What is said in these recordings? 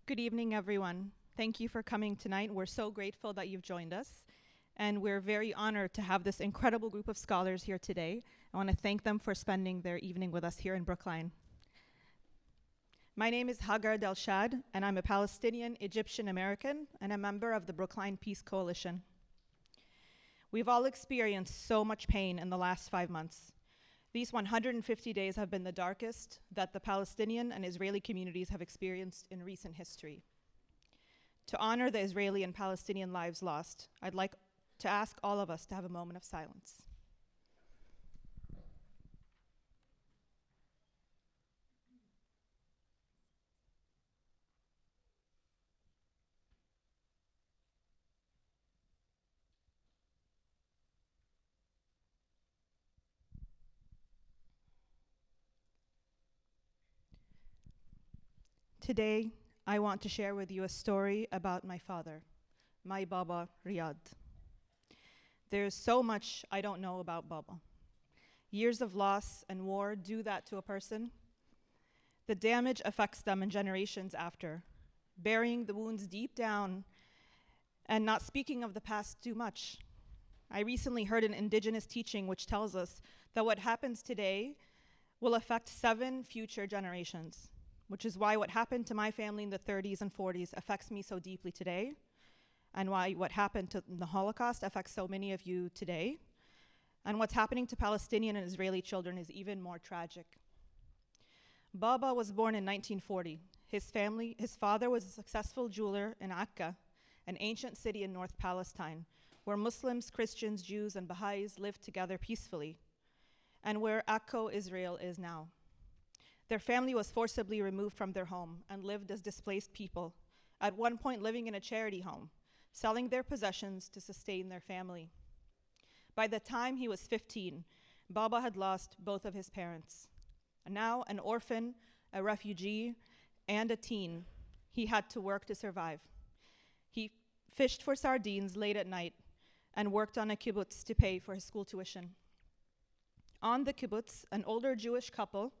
Good evening, everyone. Thank you for coming tonight. We're so grateful that you've joined us, and we're very honored to have this incredible group of scholars here today. I want to thank them for spending their evening with us here in Brookline. My name is Hagar Delshad, and I'm a Palestinian Egyptian American and a member of the Brookline Peace Coalition. We've all experienced so much pain in the last 5 months. These 150 days have been the darkest that the Palestinian and Israeli communities have experienced in recent history. To honor the Israeli and Palestinian lives lost, I'd like to ask all of us to have a moment of silence. Today, I want to share with you a story about my father, my Baba Riyad. There's so much I don't know about Baba. Years of loss and war do that to a person. The damage affects them in generations after, burying the wounds deep down and not speaking of the past too much. I recently heard an indigenous teaching which tells us that what happens today will affect 7 future generations, which is why what happened to my family in the 30s and 40s affects me so deeply today, and why what happened to the Holocaust affects so many of you today, and what's happening to Palestinian and Israeli children is even more tragic. Baba was born in 1940. His father was a successful jeweler in Akka, an ancient city in North Palestine, where Muslims, Christians, Jews, and Baha'is lived together peacefully, and where Akko, Israel, is now. Their family was forcibly removed from their home and lived as displaced people, at one point living in a charity home, selling their possessions to sustain their family. By the time he was 15, Baba had lost both of his parents. Now an orphan, a refugee, and a teen, he had to work to survive. He fished for sardines late at night and worked on a kibbutz to pay for his school tuition. On the kibbutz, an older Jewish couple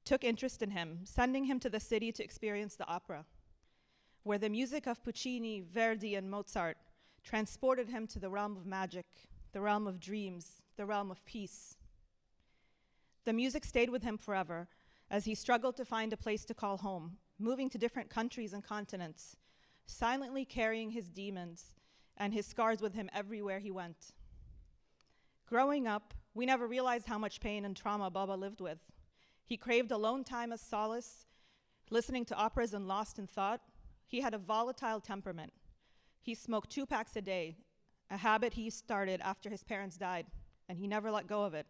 took interest in him, sending him to the city to experience the opera, where the music of Puccini, Verdi, and Mozart transported him to the realm of magic, the realm of dreams, the realm of peace. The music stayed with him forever as he struggled to find a place to call home, moving to different countries and continents, silently carrying his demons and his scars with him everywhere he went. Growing up, we never realized how much pain and trauma Baba lived with. He craved alone time as solace, listening to operas and lost in thought. He had a volatile temperament. He smoked 2 packs a day, a habit he started after his parents died, and he never let go of it.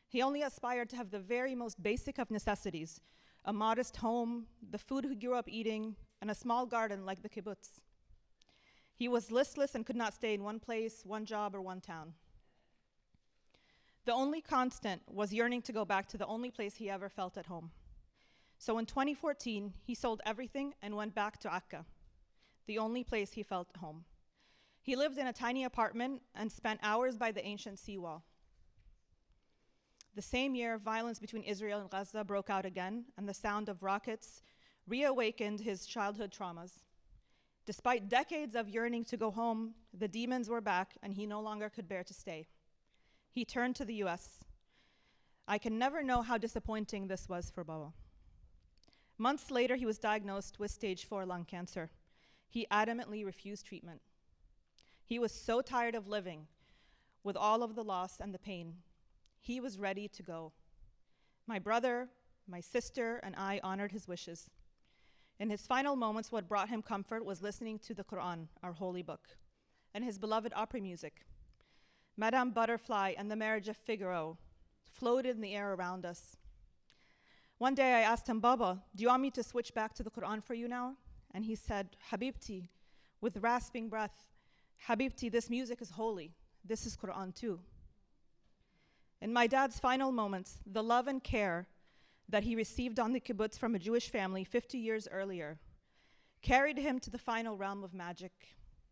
He only aspired to have the very most basic of necessities, a modest home, the food he grew up eating, and a small garden like the kibbutz. He was listless and could not stay in one place, one job, or one town. The only constant was yearning to go back to the only place he ever felt at home. So in 2014, he sold everything and went back to Akka, the only place he felt at home. He lived in a tiny apartment and spent hours by the ancient seawall. The same year, violence between Israel and Gaza broke out again, and the sound of rockets reawakened his childhood traumas. Despite decades of yearning to go home, the demons were back, and he no longer could bear to stay. He turned to the US. I can never know how disappointing this was for Baba. Months later, he was diagnosed with stage 4 lung cancer. He adamantly refused treatment. He was so tired of living with all of the loss and the pain. He was ready to go. My brother, my sister, and I honored his wishes. In his final moments, what brought him comfort was listening to the Quran, our holy book, and his beloved opera music. Madame Butterfly and the Marriage of Figaro floated in the air around us. One day I asked him, Baba, do you want me to switch back to the Quran for you now? And he said, Habibti, with rasping breath, Habibti, this music is holy. This is Quran too. In my dad's final moments, the love and care that he received on the kibbutz from a Jewish family 50 years earlier carried him to the final realm of magic,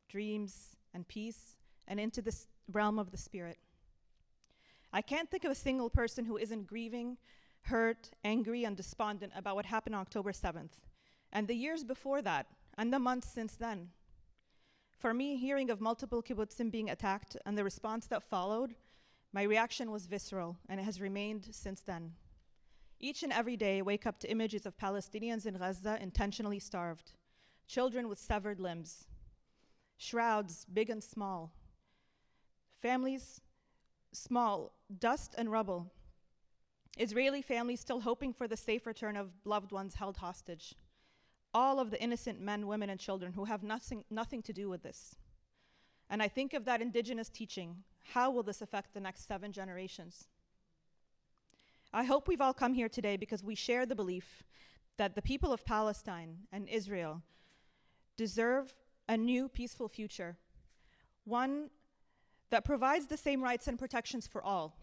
dreams, and peace, and into this realm of the spirit. I can't think of a single person who isn't grieving, hurt, angry, and despondent about what happened on October 7th, and the years before that, and the months since then. For me, hearing of multiple kibbutzim being attacked and the response that followed, my reaction was visceral, and it has remained since then. Each and every day, I wake up to images of Palestinians in Gaza intentionally starved, children with severed limbs, shrouds, big and small, families, small, dust and rubble, Israeli families still hoping for the safe return of loved ones held hostage, all of the innocent men, women, and children who have nothing to do with this. And I think of that indigenous teaching. How will this affect the next 7 generations? I hope we've all come here today because we share the belief that the people of Palestine and Israel deserve a new peaceful future, one that provides the same rights and protections for all,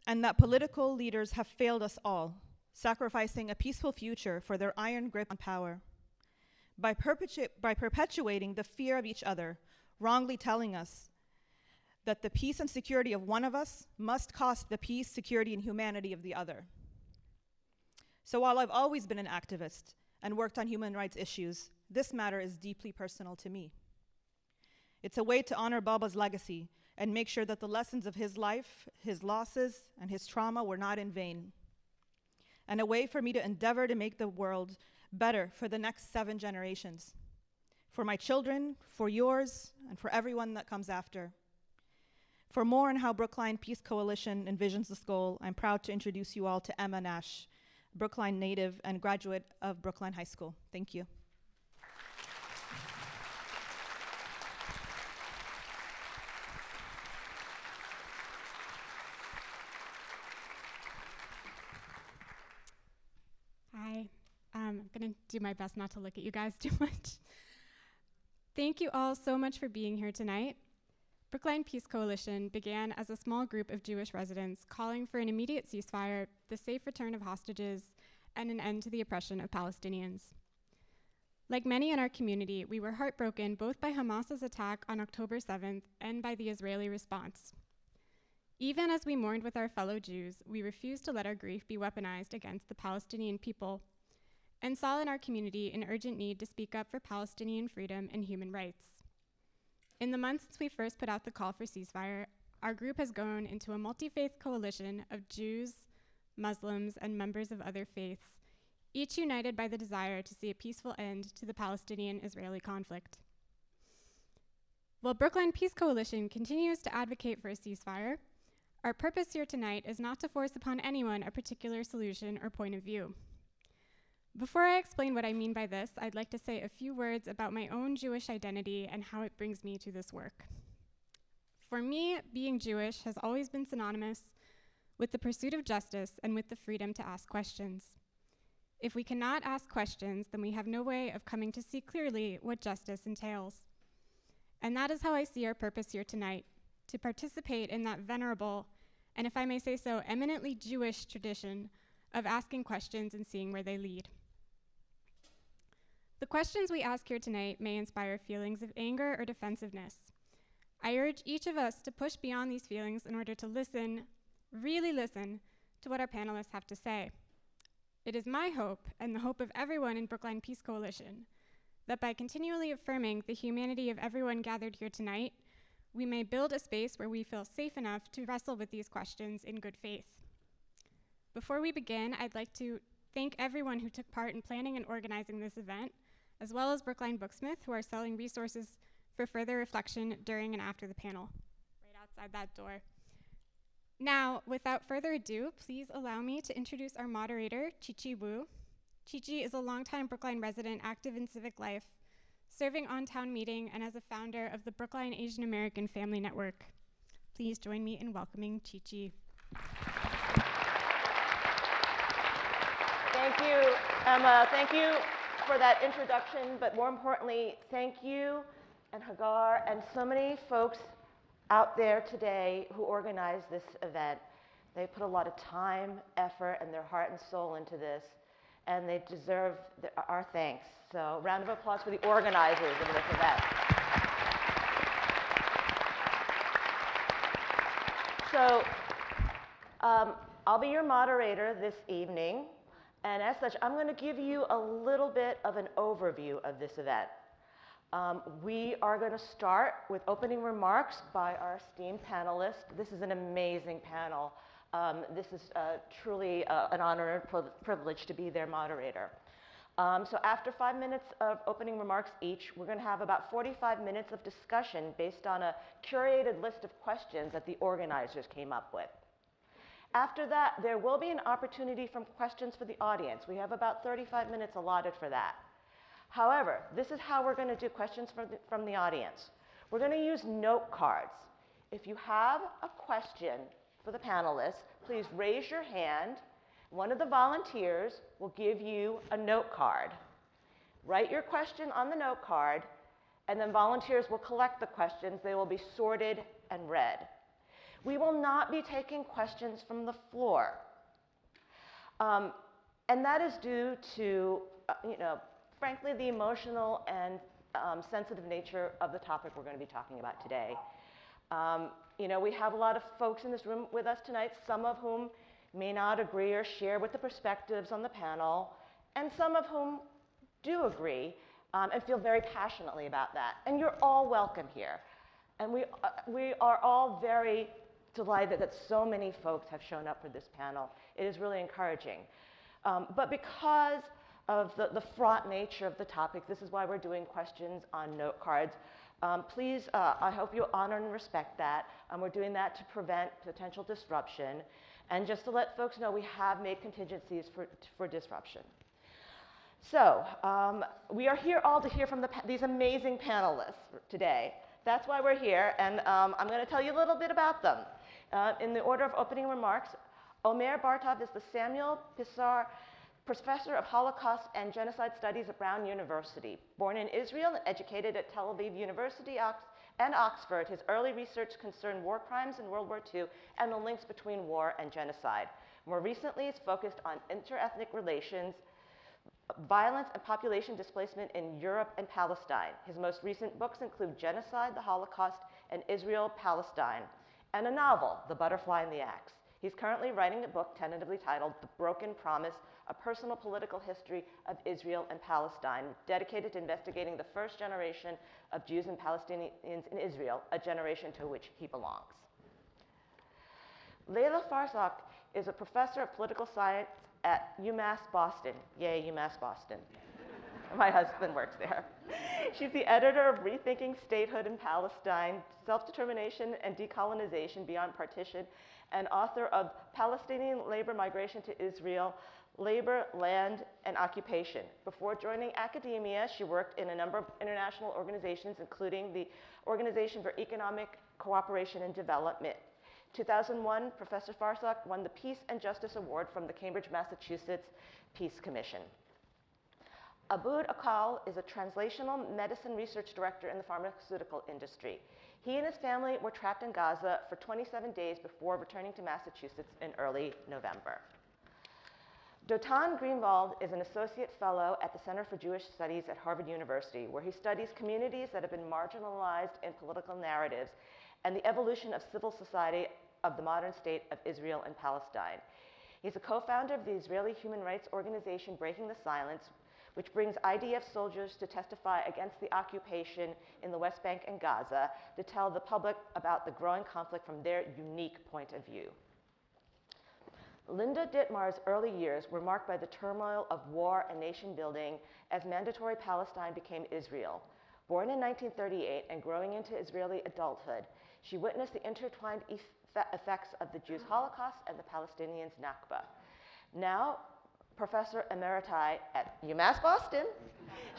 and that political leaders have failed us all, sacrificing a peaceful future for their iron grip on power. By perpetuating the fear of each other, wrongly telling us that the peace and security of one of us must cost the peace, security, and humanity of the other. So while I've always been an activist and worked on human rights issues, this matter is deeply personal to me. It's a way to honor Baba's legacy and make sure that the lessons of his life, his losses, and his trauma were not in vain. And a way for me to endeavor to make the world better for the next 7 generations, for my children, for yours, and for everyone that comes after. For more on how Brookline Peace Coalition envisions this goal, I'm proud to introduce you all to Emma Nash, Brookline native and graduate of Brookline High School. Thank you. Hi, I'm gonna do my best not to look at you guys too much. Thank you all so much for being here tonight. Brookline Peace Coalition began as a small group of Jewish residents calling for an immediate ceasefire, the safe return of hostages, and an end to the oppression of Palestinians. Like many in our community, we were heartbroken both by Hamas's attack on October 7th and by the Israeli response. Even as we mourned with our fellow Jews, we refused to let our grief be weaponized against the Palestinian people and saw in our community an urgent need to speak up for Palestinian freedom and human rights. In the months since we first put out the call for ceasefire, our group has grown into a multi-faith coalition of Jews, Muslims, and members of other faiths, each united by the desire to see a peaceful end to the Palestinian-Israeli conflict. While Brookline Peace Coalition continues to advocate for a ceasefire, our purpose here tonight is not to force upon anyone a particular solution or point of view. Before I explain what I mean by this, I'd like to say a few words about my own Jewish identity and how it brings me to this work. For me, being Jewish has always been synonymous with the pursuit of justice and with the freedom to ask questions. If we cannot ask questions, then we have no way of coming to see clearly what justice entails. And that is how I see our purpose here tonight, to participate in that venerable, and if I may say so, eminently Jewish tradition of asking questions and seeing where they lead. The questions we ask here tonight may inspire feelings of anger or defensiveness. I urge each of us to push beyond these feelings in order to listen, really listen, to what our panelists have to say. It is my hope, and the hope of everyone in Brookline Peace Coalition, that by continually affirming the humanity of everyone gathered here tonight, we may build a space where we feel safe enough to wrestle with these questions in good faith. Before we begin, I'd like to thank everyone who took part in planning and organizing this event, as well as Brookline Booksmith, who are selling resources for further reflection during and after the panel, right outside that door. Now, without further ado, please allow me to introduce our moderator, Chi-Chi Wu. Chi-Chi is a longtime Brookline resident active in civic life, serving on town meeting and as a founder of the Brookline Asian American Family Network. Please join me in welcoming Chi-Chi. Thank you, Emma. Thank you for that introduction, but more importantly, thank you and Hagar and so many folks out there today who organized this event. They put a lot of time, effort, and their heart and soul into this, and they deserve our thanks. So round of applause for the organizers of this event. So I'll be your moderator this evening. And as such, I'm going to give you a little bit of an overview of this event. We are going to start with opening remarks by our esteemed panelists. This is an amazing panel. This is truly an honor and privilege to be their moderator. So after 5 minutes of opening remarks each, we're going to have about 45 minutes of discussion based on a curated list of questions that the organizers came up with. After that, there will be an opportunity for questions for the audience. We have about 35 minutes allotted for that. However, this is how we're going to do questions from the audience. We're going to use note cards. If you have a question for the panelists, please raise your hand. One of the volunteers will give you a note card. Write your question on the note card, and then volunteers will collect the questions. They will be sorted and read. We will not be taking questions from the floor. And that is due to, frankly, the emotional and sensitive nature of the topic we're going to be talking about today. We have a lot of folks in this room with us tonight, some of whom may not agree or share with the perspectives on the panel, and some of whom do agree and feel very passionately about that. And you're all welcome here. And we are all very delighted that so many folks have shown up for this panel. It is really encouraging. But because of the fraught nature of the topic, this is why we're doing questions on note cards. Please, I hope you honor and respect that. We're doing that to prevent potential disruption. And just to let folks know, we have made contingencies for disruption. So we are here all to hear from these amazing panelists today. That's why we're here, and I'm going to tell you a little bit about them. In the order of opening remarks, Omer Bartov is the Samuel Pisar Professor of Holocaust and Genocide Studies at Brown University. Born in Israel and educated at Tel Aviv University and Oxford, his early research concerned war crimes in World War II and the links between war and genocide. More recently, he's focused on interethnic relations, violence and population displacement in Europe and Palestine. His most recent books include Genocide, the Holocaust, and Israel, Palestine, and a novel, The Butterfly and the Axe. He's currently writing a book tentatively titled The Broken Promise, A Personal Political History of Israel and Palestine, dedicated to investigating the first generation of Jews and Palestinians in Israel, a generation to which he belongs. Leila Farsakh is a professor of political science at UMass Boston. Yay, UMass Boston. My husband works there. She's the editor of Rethinking Statehood in Palestine, Self-Determination and Decolonization Beyond Partition, and author of Palestinian Labor Migration to Israel, Labor, Land, and Occupation. Before joining academia, she worked in a number of international organizations, including the Organization for Economic Cooperation and Development. 2001, Professor Farsakh won the Peace and Justice Award from the Cambridge, Massachusetts Peace Commission. Abood Okal is a translational medicine research director in the pharmaceutical industry. He and his family were trapped in Gaza for 27 days before returning to Massachusetts in early November. Dotan Greenvald is an associate fellow at the Center for Jewish Studies at Harvard University, where he studies communities that have been marginalized in political narratives and the evolution of civil society of the modern state of Israel and Palestine. He's a co-founder of the Israeli human rights organization Breaking the Silence, which brings IDF soldiers to testify against the occupation in the West Bank and Gaza to tell the public about the growing conflict from their unique point of view. Linda Dittmar's early years were marked by the turmoil of war and nation building as mandatory Palestine became Israel. Born in 1938 and growing into Israeli adulthood, she witnessed the intertwined effects of the Jews' Holocaust and the Palestinians' Nakba. Now, Professor Emeriti at UMass Boston,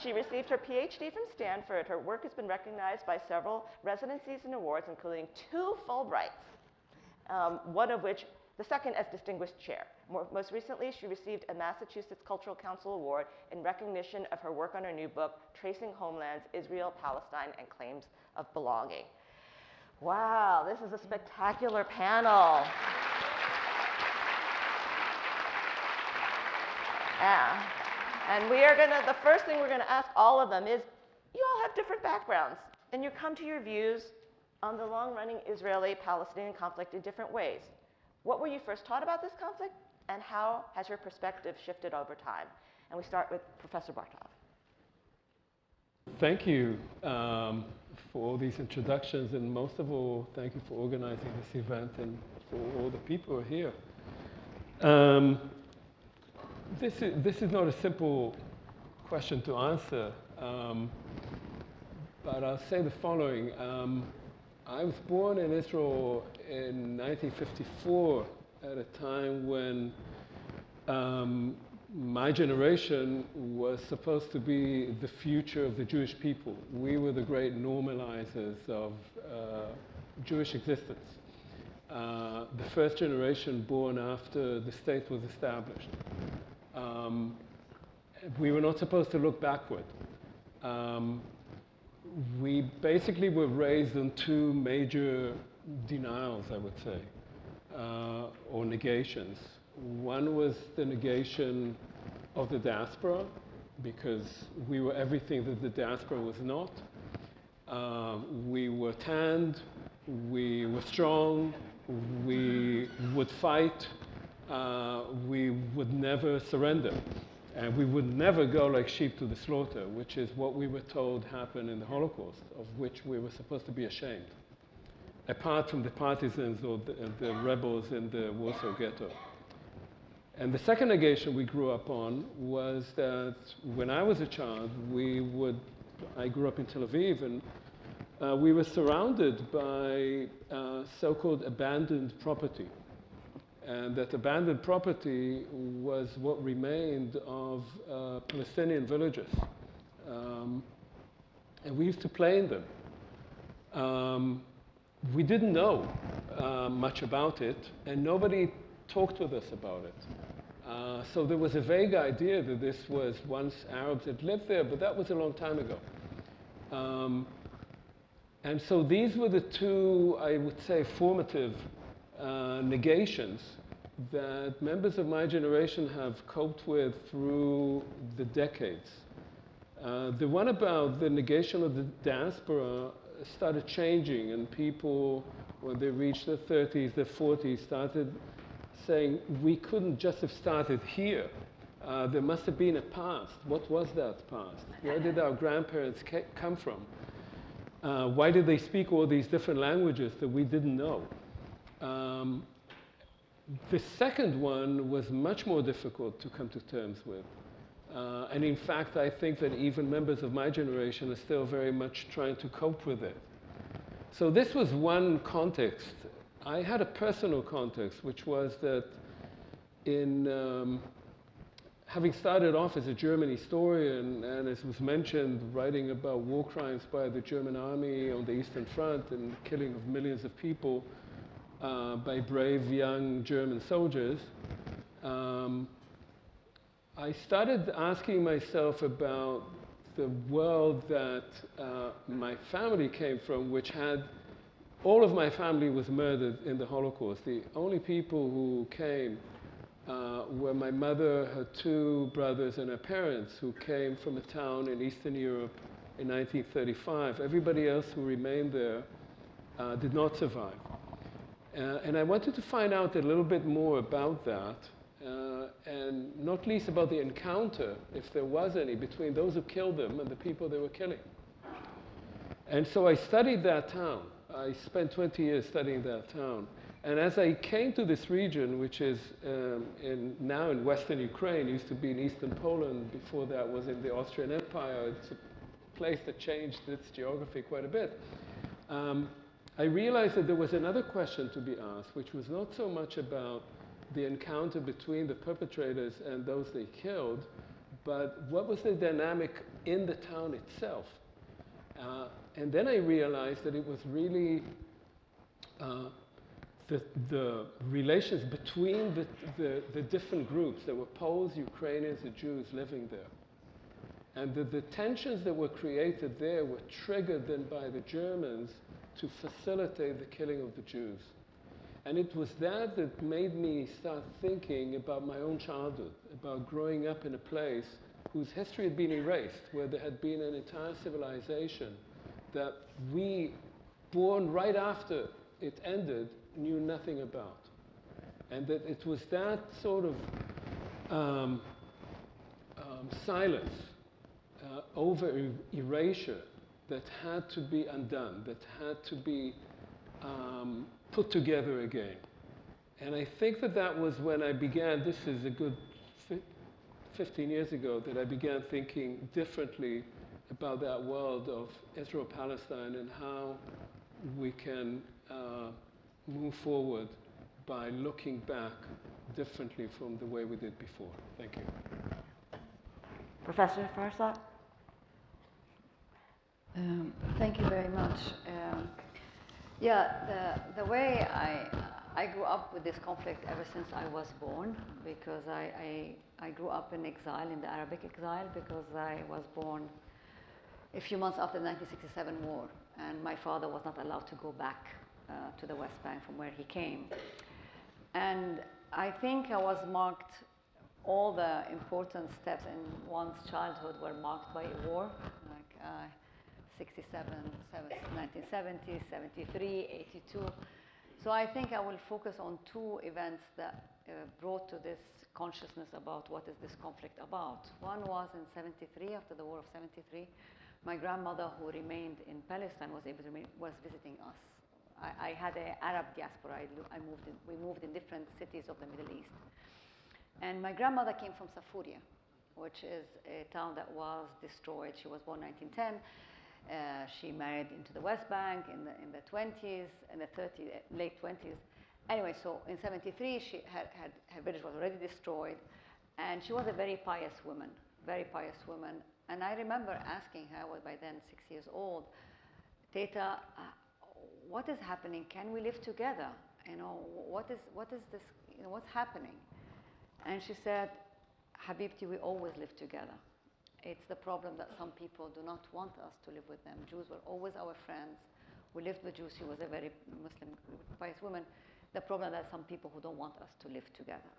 she received her PhD from Stanford. Her work has been recognized by several residencies and awards, including 2 Fulbrights, one of which, the second as Distinguished Chair. Most recently, she received a Massachusetts Cultural Council Award in recognition of her work on her new book, Tracing Homelands, Israel, Palestine, and Claims of Belonging. Wow, this is a spectacular panel. Yeah. And the first thing we're gonna ask all of them is, you all have different backgrounds, and you come to your views on the long-running Israeli-Palestinian conflict in different ways. What were you first taught about this conflict? and how has your perspective shifted over time? And we start with Professor Bartov. Thank you for all these introductions, and most of all, thank you for organizing this event and for all the people who are here. This is not a simple question to answer, but I'll say the following. I was born in Israel in 1954 at a time when my generation was supposed to be the future of the Jewish people. We were the great normalizers of Jewish existence. The first generation born after the state was established. We were not supposed to look backward. We basically were raised on two major denials, I would say, or negations. One was the negation of the diaspora, because we were everything that the diaspora was not. We were tanned, we were strong, we would fight, we would never surrender. And we would never go like sheep to the slaughter, which is what we were told happened in the Holocaust, of which we were supposed to be ashamed, apart from the partisans or the rebels in the Warsaw Ghetto. And the second negation we grew up on was that when I was a child, I grew up in Tel Aviv, and we were surrounded by so-called abandoned property. And that abandoned property was what remained of Palestinian villages. And we used to play in them. We didn't know much about it, and nobody talked with us about it. So there was a vague idea that this was once Arabs that lived there, but that was a long time ago. And so these were the two, I would say, formative negations that members of my generation have coped with through the decades. The one about the negation of the diaspora started changing, and people, when they reached their 30s, their 40s, started saying, we couldn't just have started here. There must have been a past. What was that past? Where did our grandparents come from? Why did they speak all these different languages that we didn't know? The second one was much more difficult to come to terms with. And in fact, I think that even members of my generation are still very much trying to cope with it. So this was one context. I had a personal context, which was that in having started off as a German historian, and as was mentioned, writing about war crimes by the German army on the Eastern Front and the killing of millions of people by brave young German soldiers, I started asking myself about the world that my family came from, which had all of my family was murdered in the Holocaust. The only people who came were my mother, her two brothers, and her parents, who came from a town in Eastern Europe in 1935. Everybody else who remained there did not survive. And I wanted to find out a little bit more about that, and not least about the encounter, if there was any, between those who killed them and the people they were killing. And so I studied that town. I spent 20 years studying that town. And as I came to this region, which is now in Western Ukraine, used to be in Eastern Poland, before that was in the Austrian Empire, it's a place that changed its geography quite a bit. I realized that there was another question to be asked, which was not so much about the encounter between the perpetrators and those they killed, but what was the dynamic in the town itself? And then I realized that it was really the relations between the different groups. There were Poles, Ukrainians, and Jews living there. And the tensions that were created there were triggered then by the Germans to facilitate the killing of the Jews. And it was that that made me start thinking about my own childhood, about growing up in a place whose history had been erased, where there had been an entire civilization that we, born right after it ended, knew nothing about. And that it was that sort of silence over erasure that had to be undone, that had to be put together again. And I think that that was when I began, this is a good 15 years ago, that I began thinking differently about that world of Israel-Palestine and how we can move forward by looking back differently from the way we did before. Thank you. Professor Farsakh? Thank you very much. The way I grew up with this conflict ever since I was born, because I grew up in exile, in the Arabic exile, because I was born a few months after the 1967 war, and my father was not allowed to go back to the West Bank from where he came. And I think I was marked, all the important steps in one's childhood were marked by a war, like 67, 1970, 73, 82. So I think I will focus on two events that brought to this consciousness about what is this conflict about. One was in 73, after the war of 73. My grandmother, who remained in Palestine, was visiting us. I had an Arab diaspora. We moved in different cities of the Middle East. And my grandmother came from Safuria, which is a town that was destroyed. She was born 1910. She married into the West Bank in the 20s, in the late 20s. Anyway, so in 73, her village was already destroyed, and she was a very pious woman, very pious woman. And I remember asking her, I was by then 6 years old, Teta, what is happening? Can we live together? You know, what is this? You know, what's happening? And she said, Habibti, we always live together. It's the problem that some people do not want us to live with them. Jews were always our friends. We lived with Jews. She was a very Muslim, pious woman. The problem that some people who don't want us to live together.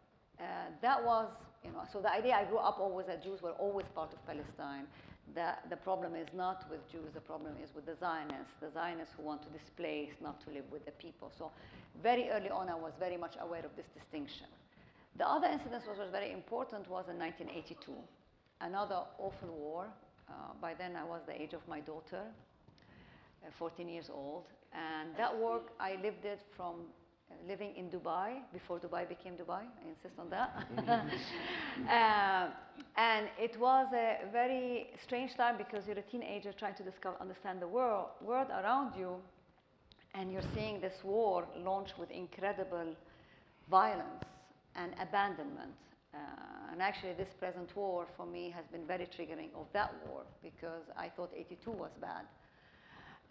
That was, you know, so the idea I grew up always that Jews were always part of Palestine. The problem is not with Jews, the problem is with the Zionists who want to displace, not to live with the people. So very early on, I was very much aware of this distinction. The other incident which was very important was in 1982, another awful war. By then, I was the age of my daughter, 14 years old. And that war, I lived it from living in Dubai, before Dubai became Dubai. I insist on that. And it was a very strange time because you're a teenager trying to understand the world around you, and you're seeing this war launch with incredible violence and abandonment. And actually, this present war, for me, has been very triggering of that war, because I thought 82 was bad.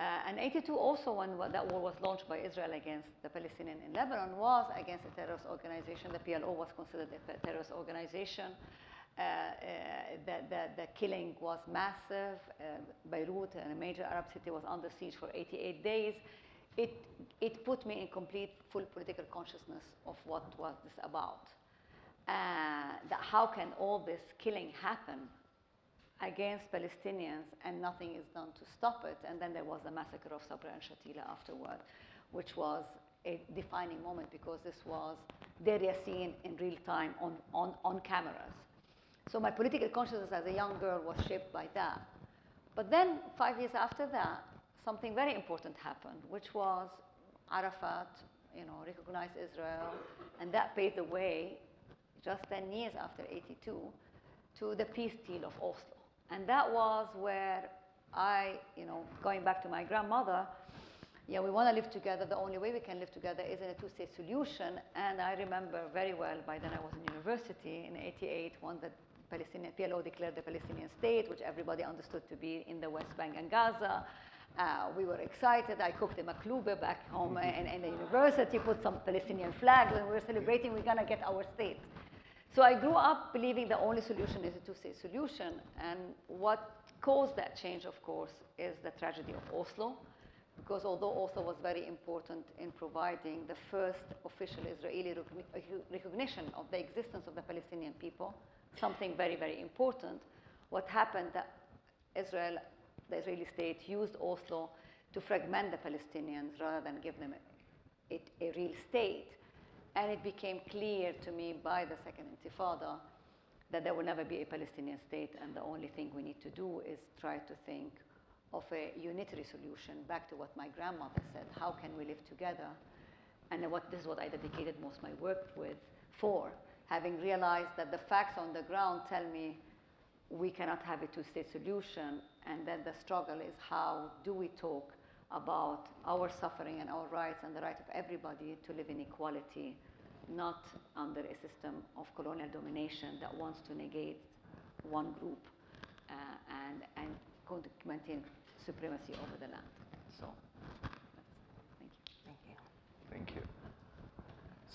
And 82 also, when that war was launched by Israel against the Palestinians in Lebanon, was against a terrorist organization. The PLO was considered a terrorist organization. The killing was massive. Beirut, a major Arab city, was under siege for 88 days. It put me in complete, full political consciousness of what was this about. How can all this killing happen against Palestinians and nothing is done to stop it? And then there was the massacre of Sabra and Shatila afterward, which was a defining moment, because this was Deir Yassin in real time on cameras. So my political consciousness as a young girl was shaped by that. But then 5 years after that, something very important happened, which was Arafat, recognized Israel, and that paved the way, just 10 years after 82, to the peace deal of Oslo. And that was where I, going back to my grandmother, we want to live together. The only way we can live together is in a two-state solution. And I remember very well, by then I was in university, in 88, when the PLO declared the Palestinian state, which everybody understood to be in the West Bank and Gaza. We were excited. I cooked a maklube back home in the university, put some Palestinian flags, and we were celebrating we're going to get our state. So I grew up believing the only solution is a two-state solution. And what caused that change, of course, is the tragedy of Oslo. Because although Oslo was very important in providing the first official Israeli recognition of the existence of the Palestinian people, something very, very important, what happened that the Israeli state used Oslo to fragment the Palestinians rather than give them a real state. And it became clear to me by the Second Intifada that there will never be a Palestinian state, and the only thing we need to do is try to think of a unitary solution, back to what my grandmother said, how can we live together? And this is what I dedicated most of my work for, having realized that the facts on the ground tell me we cannot have a two-state solution, and then the struggle is how do we talk about our suffering and our rights and the right of everybody to live in equality, not under a system of colonial domination that wants to negate one group and maintain supremacy over the land. So, thank you. Thank you.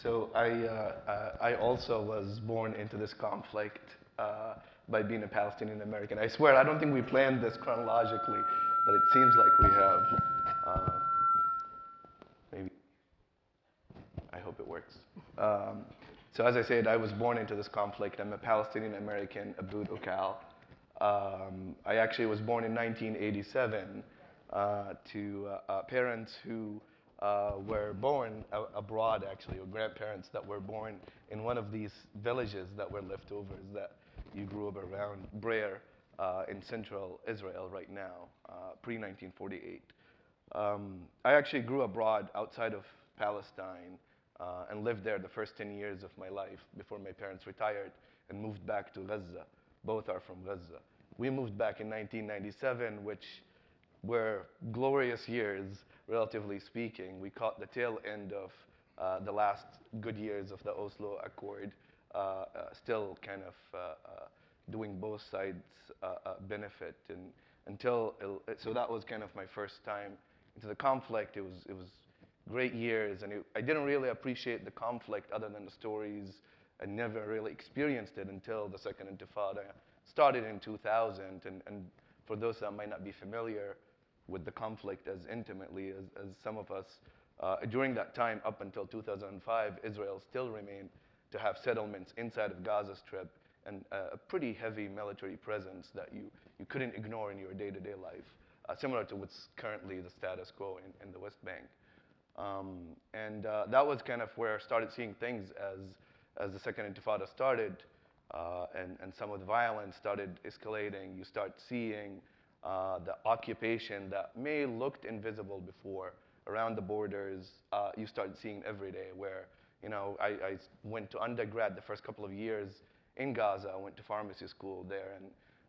So I also was born into this conflict by being a Palestinian American. I swear, I don't think we planned this chronologically, but it seems like we have. Maybe. I hope it works. So as I said, I was born into this conflict. I'm a Palestinian American, Abood Okal. I actually was born in 1987 to parents who were born abroad, actually, or grandparents that were born in one of these villages that were leftovers that you grew up around, Brer, in central Israel right now, pre-1948. I actually grew abroad outside of Palestine and lived there the first 10 years of my life before my parents retired and moved back to Gaza. Both are from Gaza. We moved back in 1997, which were glorious years, relatively speaking. We caught the tail end of the last good years of the Oslo Accord, still kind of doing both sides benefit. And so that was kind of my first time into the conflict. It was great years, and I didn't really appreciate the conflict other than the stories. I never really experienced it until the Second Intifada started in 2000. And for those that might not be familiar with the conflict as intimately as some of us, during that time, up until 2005, Israel still remained to have settlements inside of Gaza Strip and a pretty heavy military presence that you couldn't ignore in your day-to-day life, similar to what's currently the status quo in the West Bank. That was kind of where I started seeing things as the Second Intifada started, and some of the violence started escalating. You start seeing the occupation that may looked invisible before around the borders. You start seeing every day where, I went to undergrad the first couple of years in Gaza. I went to pharmacy school there, and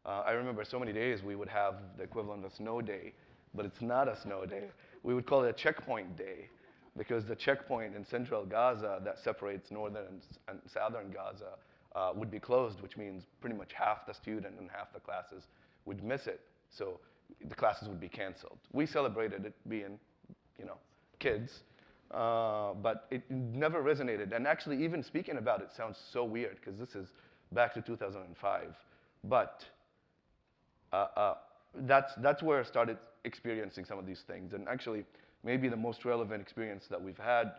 I remember so many days we would have the equivalent of snow day, but it's not a snow day. We would call it a checkpoint day, because the checkpoint in central Gaza that separates northern and southern Gaza would be closed, which means pretty much half the student and half the classes would miss it. So the classes would be canceled. We celebrated it being, kids, but it never resonated. And actually, even speaking about it sounds so weird, because this is back to 2005. But that's where I started experiencing some of these things. And actually, maybe the most relevant experience that we've had,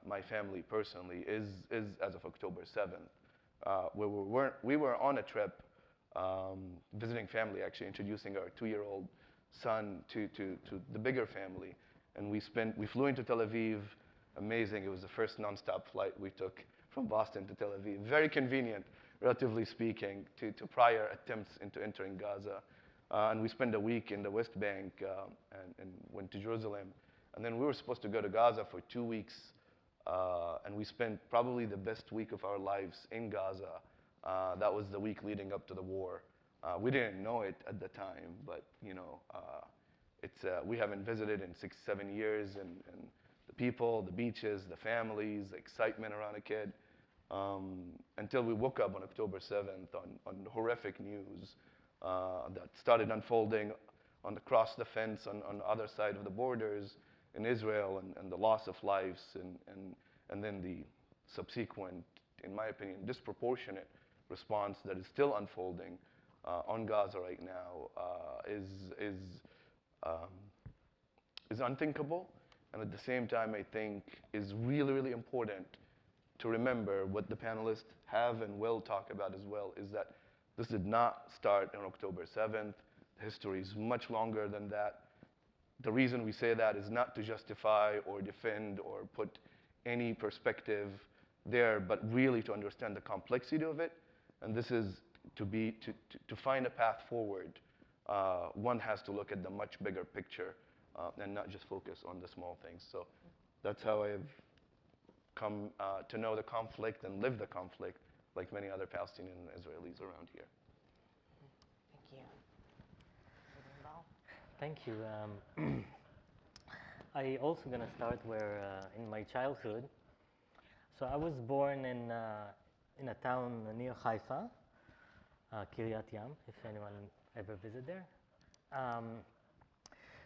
my family personally, is as of October 7th, where we were on a trip visiting family, actually introducing our 2-year-old son to the bigger family. And we flew into Tel Aviv. Amazing. It was the first nonstop flight we took from Boston to Tel Aviv. Very convenient, relatively speaking, to prior attempts into entering Gaza. And we spent a week in the West Bank and went to Jerusalem. And then we were supposed to go to Gaza for 2 weeks. And we spent probably the best week of our lives in Gaza. That was the week leading up to the war. We didn't know it at the time, but we haven't visited in 6-7 years, and the people, the beaches, the families, the excitement around a kid, until we woke up on October 7th on horrific news that started unfolding across the fence on the other side of the borders in Israel, and the loss of lives, and then the subsequent, in my opinion, disproportionate response that is still unfolding on Gaza right now is unthinkable, and at the same time, I think is really, really important to remember what the panelists have and will talk about as well, is that this did not start on October 7th. The history is much longer than that. The reason we say that is not to justify or defend or put any perspective there, but really to understand the complexity of it. And this is to find a path forward. One has to look at the much bigger picture and not just focus on the small things. So that's how I've come to know the conflict and live the conflict like many other Palestinian and Israelis around here. Thank you. Thank you. I also going to start where in my childhood. So I was born in a town near Haifa, Kiryat Yam, if anyone ever visited there.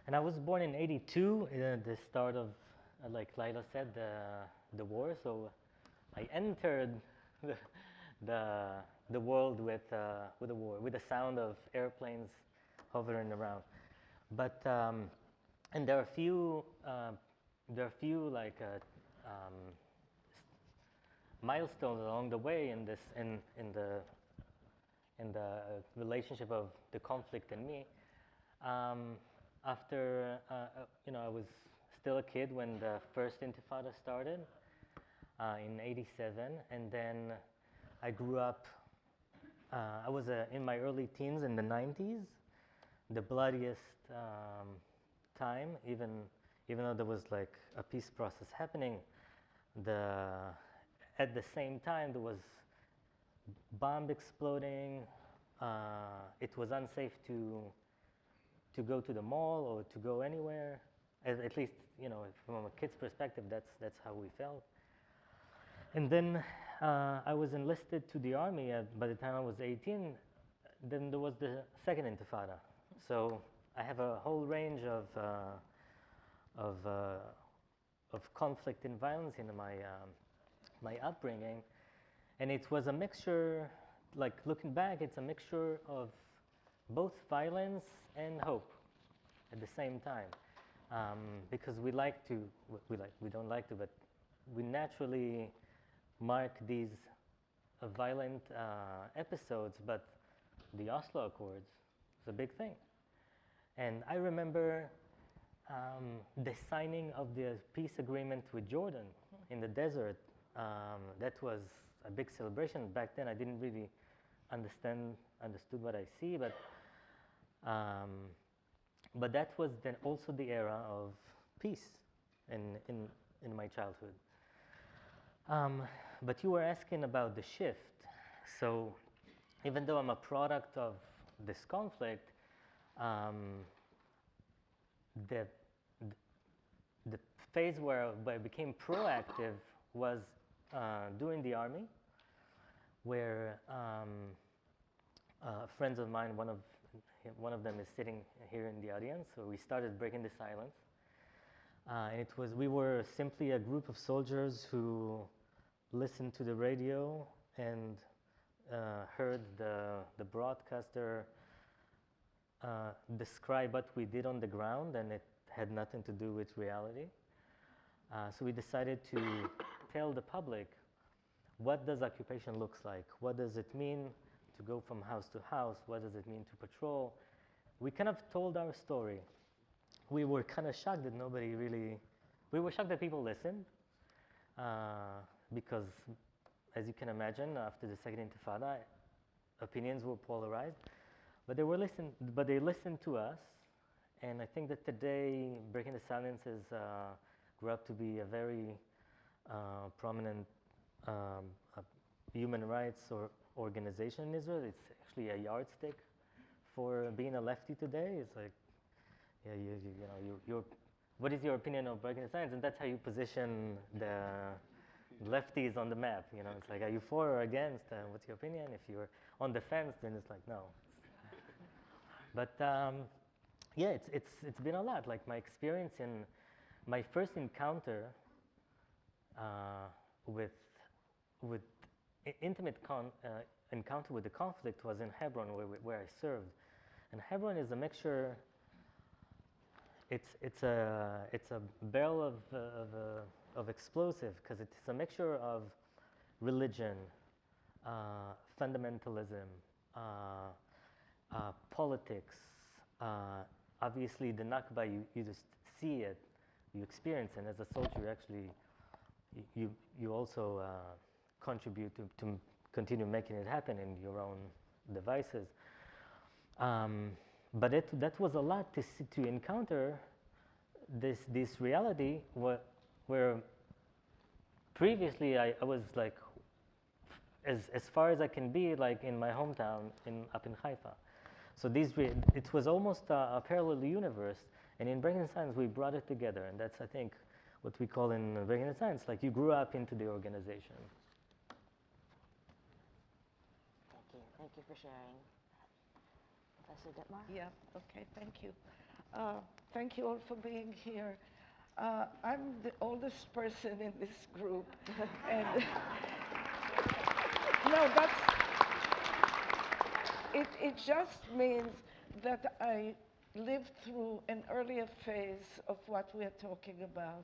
And I was born in '82, the start of, like Leila said, the war. So I entered the world with the war, with the sound of airplanes hovering around. But and there are few like milestones along the way in the relationship of the conflict and me. After I was still a kid when the first Intifada started in '87, and then I grew up. I was in my early teens in the '90s, the bloodiest time, even though there was like a peace process happening. At the same time, there was bomb exploding. It was unsafe to go to the mall or to go anywhere. At least, from a kid's perspective, that's how we felt. And then I was enlisted to the army. By the time I was 18, then there was the second Intifada. So I have a whole range of conflict and violence in my upbringing, and it was a mixture. Like looking back, it's a mixture of both violence and hope at the same time, because we don't like to, but we naturally mark these violent episodes. But the Oslo Accords was a big thing, and I remember the signing of the peace agreement with Jordan in the desert. That was a big celebration. Back then, I didn't really understood what I see, but that was then also the era of peace in my childhood. But you were asking about the shift. So even though I'm a product of this conflict, the phase where I became proactive was during the army, where friends of mine, one of them is sitting here in the audience, so we started breaking the silence. And we were simply a group of soldiers who listened to the radio and heard the broadcaster describe what we did on the ground, and it had nothing to do with reality. So we decided to tell the public, what does occupation looks like? What does it mean to go from house to house? What does it mean to patrol? We kind of told our story. We were kind of shocked that we were shocked that people listened, because as you can imagine, after the second Intifada, opinions were polarized, but they listened to us. And I think that today, Breaking the Silence grew up to be a very prominent human rights organization in Israel. It's actually a yardstick for being a lefty today. It's like, what is your opinion of Breaking the Silence? And that's how you position the lefties on the map. It's like, are you for or against? What's your opinion? If you're on the fence, then it's like, no. But yeah, it's been a lot. Like my experience in my first encounter with intimate encounter with the conflict was in Hebron, where I served. And Hebron is a mixture. It's a barrel of explosive, because it's a mixture of religion, fundamentalism, politics. Obviously, the Nakba, you just see it, you experience it. And as a soldier, you actually you also contribute to continue making it happen in your own devices. But that was a lot to encounter this reality where previously I was like as far as I can be, like in my hometown up in Haifa. So it was almost a parallel universe. And in Breaking Science, we brought it together, and that's, I think, what we call in Breaking Science, like you grew up into the organization. Thank you for sharing. Professor Dittmar? Yeah, okay, thank you. Thank you all for being here. I'm the oldest person in this group, and no, it just means that I lived through an earlier phase of what we are talking about.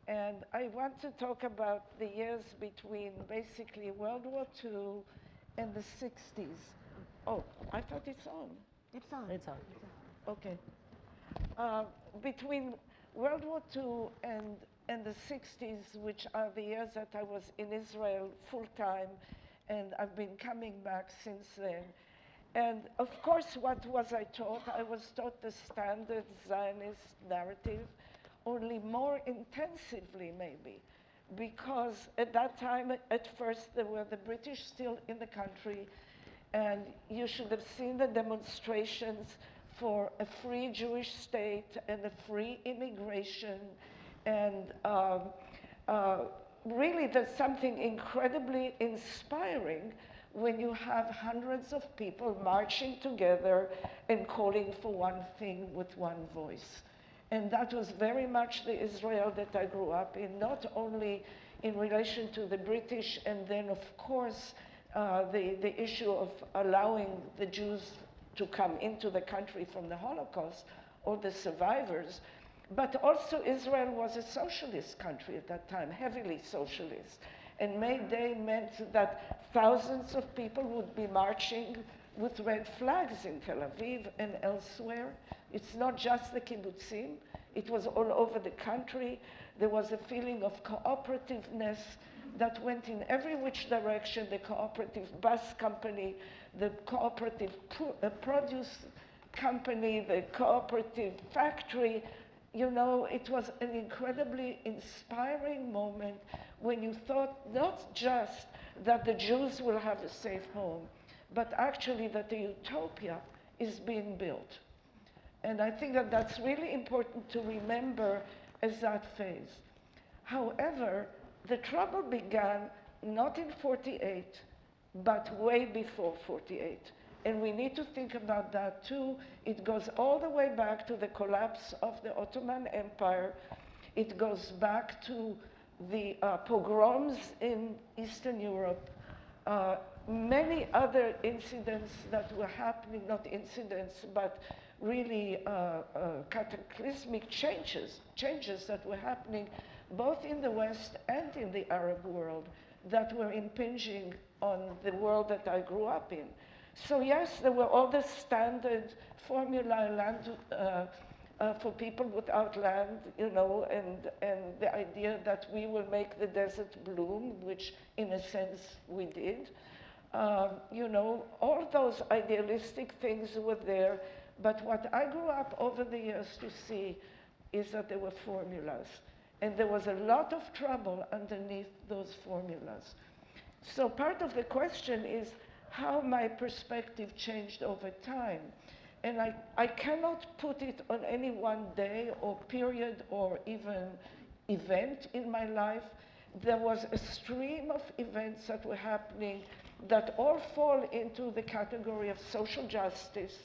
And I want to talk about the years between basically World War II and the 60s. Oh, I thought it's on. It's on. It's on. Okay. Between World War II and the 60s, which are the years that I was in Israel full-time, and I've been coming back since then. And of course, what was I taught? I was taught the standard Zionist narrative, only more intensively maybe, because at that time, at first, there were the British still in the country, and you should have seen the demonstrations for a free Jewish state and a free immigration. And really, there's something incredibly inspiring when you have hundreds of people marching together and calling for one thing with one voice. And that was very much the Israel that I grew up in, not only in relation to the British, and then, of course, the issue of allowing the Jews to come into the country from the Holocaust, or the survivors, but also Israel was a socialist country at that time, heavily socialist. And May Day meant that thousands of people would be marching with red flags in Tel Aviv and elsewhere. It's not just the kibbutzim, it was all over the country. There was a feeling of cooperativeness that went in every which direction: the cooperative bus company, the cooperative produce company, the cooperative factory. You know, it was an incredibly inspiring moment when you thought not just that the Jews will have a safe home, but actually that a utopia is being built. And I think that that's really important to remember as that phase. However, the trouble began not in 48, but way before 48. And we need to think about that too. It goes all the way back to the collapse of the Ottoman Empire. It goes back to the pogroms in Eastern Europe. Many other incidents that were happening, not incidents, but really cataclysmic changes that were happening both in the West and in the Arab world that were impinging on the world that I grew up in. So yes, there were all the standard formula land for people without land, you know, and the idea that we will make the desert bloom, which in a sense we did. You know, all those idealistic things were there, but what I grew up over the years to see is that there were formulas. And there was a lot of trouble underneath those formulas. So part of the question is how my perspective changed over time. And I cannot put it on any one day or period or even event in my life. There was a stream of events that were happening that all fall into the category of social justice.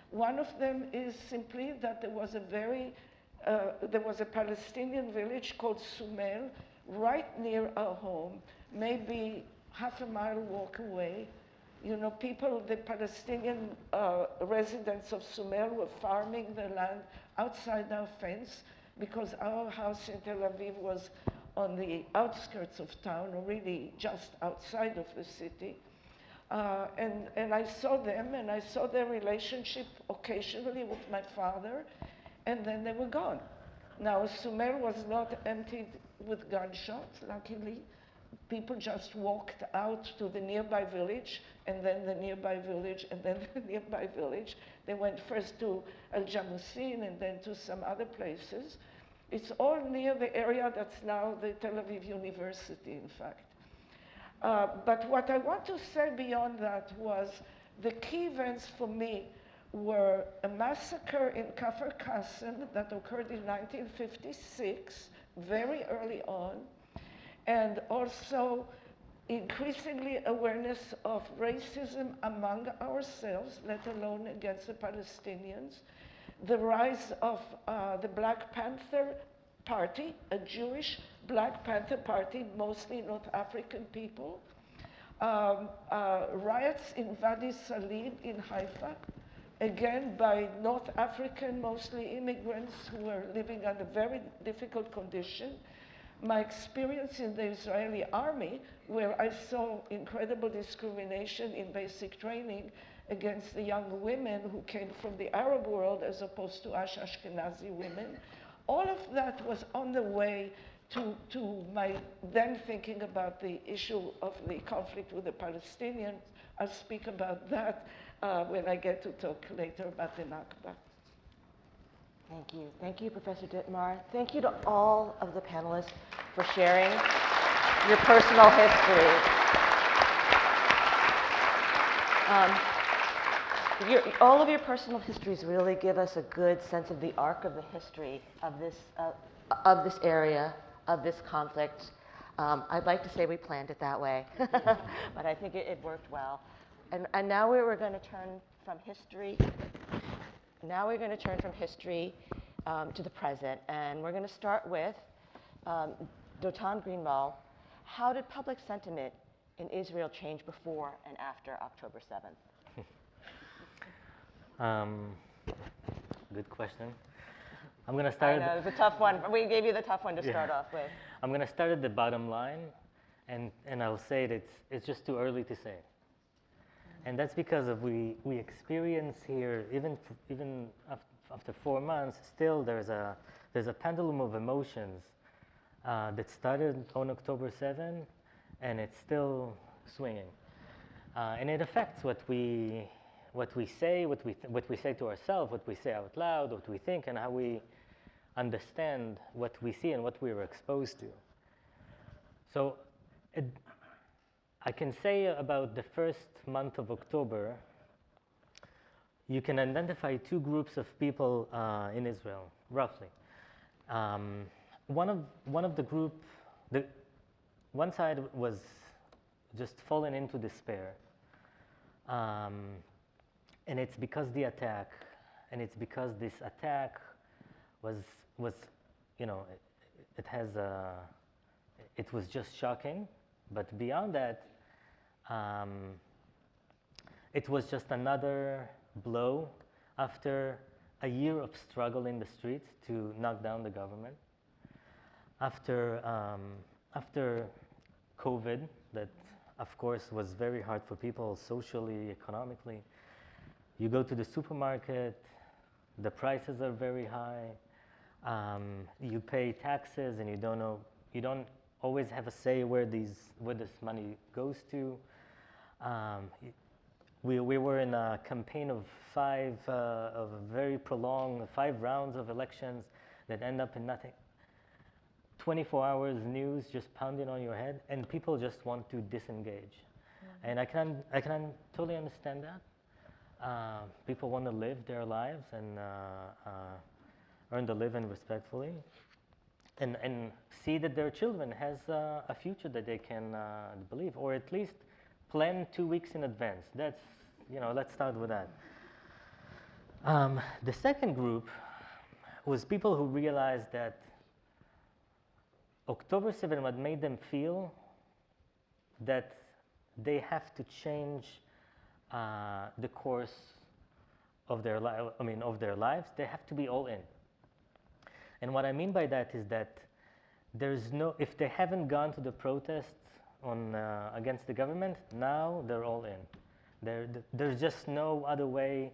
One of them is simply that there was a Palestinian village called Sumel right near our home, maybe half a mile walk away. You know, people, the Palestinian residents of Sumel were farming their land outside our fence because our house in Tel Aviv was on the outskirts of town, or really just outside of the city. And I saw them, and I saw their relationship occasionally with my father, and then they were gone. Now, Sumel was not emptied with gunshots, luckily. People just walked out to the nearby village, and then the nearby village, and then the nearby village. They went first to Al Jamusin and then to some other places. It's all near the area that's now the Tel Aviv University, in fact. But what I want to say beyond that was the key events for me were a massacre in Kafr Qasim that occurred in 1956, very early on, and also increasingly awareness of racism among ourselves, let alone against the Palestinians, the rise of the Black Panther Party, a Jewish Black Panther Party, mostly North African people, riots in Wadi Salim in Haifa, again by North African, mostly immigrants who were living under very difficult conditions. My experience in the Israeli army, where I saw incredible discrimination in basic training against the young women who came from the Arab world as opposed to Ashkenazi women. All of that was on the way to my then thinking about the issue of the conflict with the Palestinians. I'll speak about that when I get to talk later about the Nakba. Thank you. Thank you, Professor Dittmar. Thank you to all of the panelists for sharing your personal history. All of your personal histories really give us a good sense of the arc of the history of this area, of this conflict. I'd like to say we planned it that way, but I think it worked well. And now we're going to turn from history. Now we're going to turn from history to the present, and we're going to start with Dotan Greenvald. How did public sentiment in Israel change before and after October 7th? Good question. I'm going to start. I know, it's a tough one. We gave you the tough one to start off with. I'm going to start at the bottom line, and I'll say that it's just too early to say. And that's because we experience here, even after 4 months, still there's a pendulum of emotions that started on October 7, and it's still swinging, and it affects what we say, what we say to ourselves, what we say out loud, what we think, and how we understand what we see and what we were exposed to. So I can say about the first month of October, you can identify two groups of people in Israel, roughly. One of the group, one side was just fallen into despair. And it's because the attack, and it's because this attack was you know, it was just shocking. But beyond that, it was just another blow after a year of struggle in the streets to knock down the government. After COVID, that of course was very hard for people socially, economically. You go to the supermarket, the prices are very high. You pay taxes, and you don't always have a say where this money goes to. We were in a campaign of a very prolonged 5 rounds of elections that end up in nothing. 24 hours news just pounding on your head, and people just want to disengage. Mm-hmm. And I can totally understand that. People want to live their lives and earn the living respectfully, and see that their children has a future that they can believe, or at least plan 2 weeks in advance. That's, let's start with that. The second group was people who realized that October 7 what made them feel that they have to change the course of their lives. They have to be all in. And what I mean by that is that if they haven't gone to the protests against the government, now they're all in. There's just no other way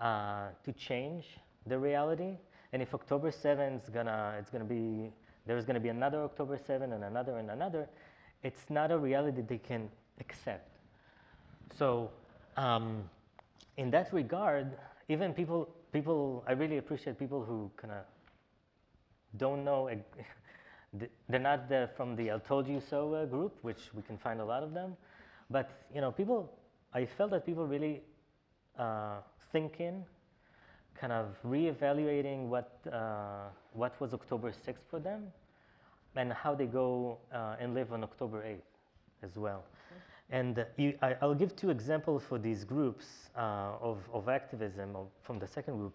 to change the reality. And if October 7 it's gonna be there's going to be another October 7 and another, it's not a reality they can accept. So in that regard, even people, I really appreciate people who kind of don't know, they're not from the "I told you so" group, which we can find a lot of them, but I felt that people really thinking, kind of reevaluating what was October 6th for them, and how they go and live on October 8th as well. And I'll give two examples for these groups of activism from the second group.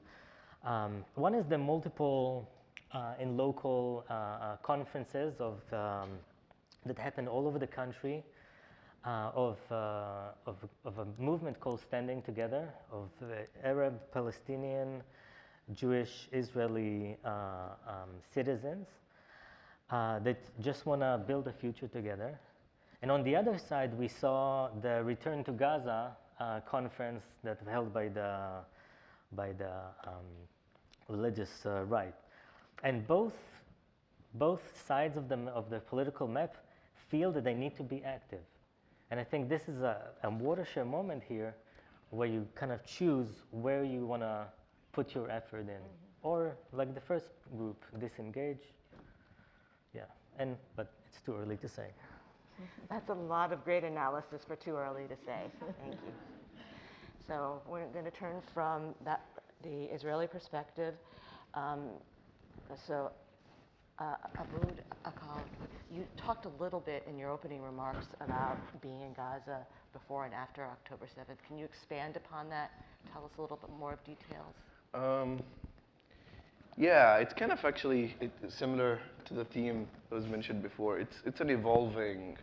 One is the multiple and local conferences that happen all over the country of a movement called Standing Together, of Arab, Palestinian, Jewish, Israeli citizens that just want to build a future together. And on the other side, we saw the Return to Gaza conference that was held by the religious right. And both sides of the political map feel that they need to be active. And I think this is a watershed moment here where you kind of choose where you want to put your effort in. Or like the first group, disengage. Yeah, but it's too early to say. That's a lot of great analysis for too early to say. Thank you. So we're going to turn from the Israeli perspective. Abood Okal, you talked a little bit in your opening remarks about being in Gaza before and after October 7th. Can you expand upon that? Tell us a little bit more of details. Yeah, it's kind of actually similar to the theme that was mentioned before. It's an evolving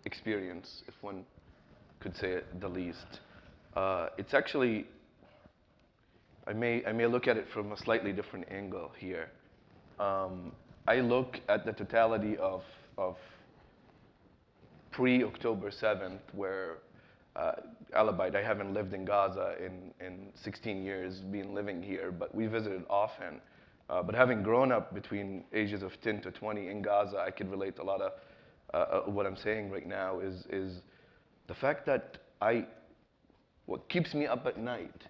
experience, if one could say it the least. It's actually, I may look at it from a slightly different angle here. I look at the totality of pre-October 7th, where Alabite, I haven't lived in Gaza in 16 years, been living here, but we visited often. But having grown up between ages of 10 to 20 in Gaza, I could relate a lot of what I'm saying right now is the fact that what keeps me up at night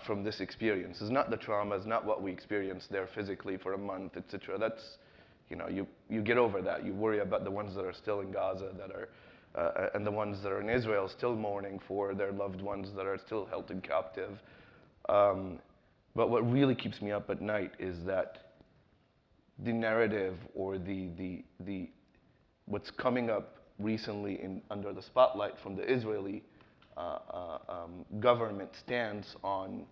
from this experience is not the trauma, is not what we experienced there physically for a month, etc. That's, you get over that. You worry about the ones that are still in Gaza and the ones that are in Israel still mourning for their loved ones that are still held in captive. But what really keeps me up at night is that the narrative or the what's coming up recently under the spotlight from the Israeli government stance on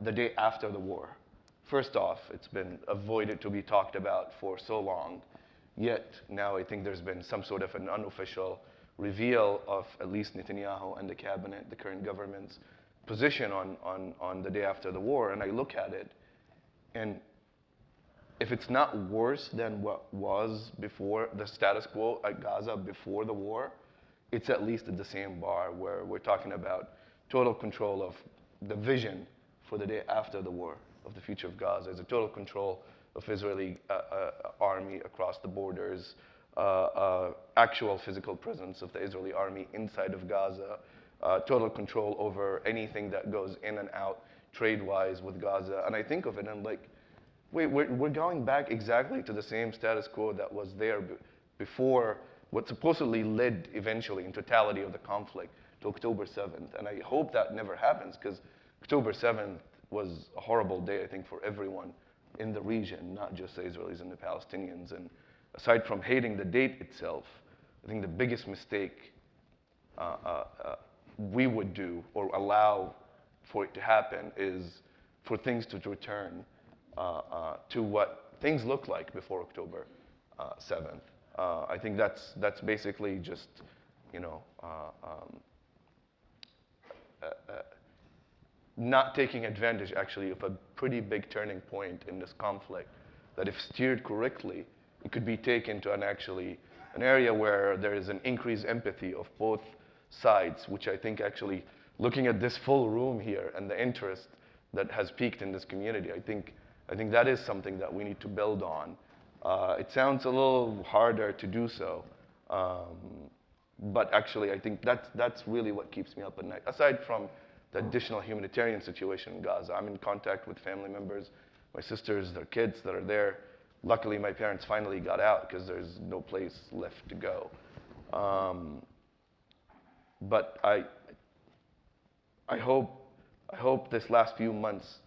the day after the war. First off, it's been avoided to be talked about for so long, yet now I think there's been some sort of an unofficial reveal of at least Netanyahu and the cabinet, the current government's position on the day after the war, and I look at it, and if it's not worse than what was before the status quo at Gaza before the war, it's at least at the same bar where we're talking about total control of the vision for the day after the war of the future of Gaza. There's a total control of Israeli army across the borders, actual physical presence of the Israeli army inside of Gaza, total control over anything that goes in and out trade-wise with Gaza. And I think of it and I'm like, wait, we're going back exactly to the same status quo that was there before what supposedly led eventually in totality of the conflict to October 7th. And I hope that never happens, because October 7th was a horrible day, I think, for everyone in the region, not just the Israelis and the Palestinians. And aside from hating the date itself, I think the biggest mistake we would do or allow for it to happen is for things to return to what things looked like before October 7th. I think that's basically just, not taking advantage actually of a pretty big turning point in this conflict that if steered correctly, it could be taken to an area where there is an increased empathy of both sides, which I think actually, looking at this full room here and the interest that has peaked in this community, I think I think that is something that we need to build on. It sounds a little harder to do so, but actually I think that's really what keeps me up at night. Aside from the additional humanitarian situation in Gaza, I'm in contact with family members, my sisters, their kids that are there. Luckily, my parents finally got out because there's no place left to go. But I hope this last few months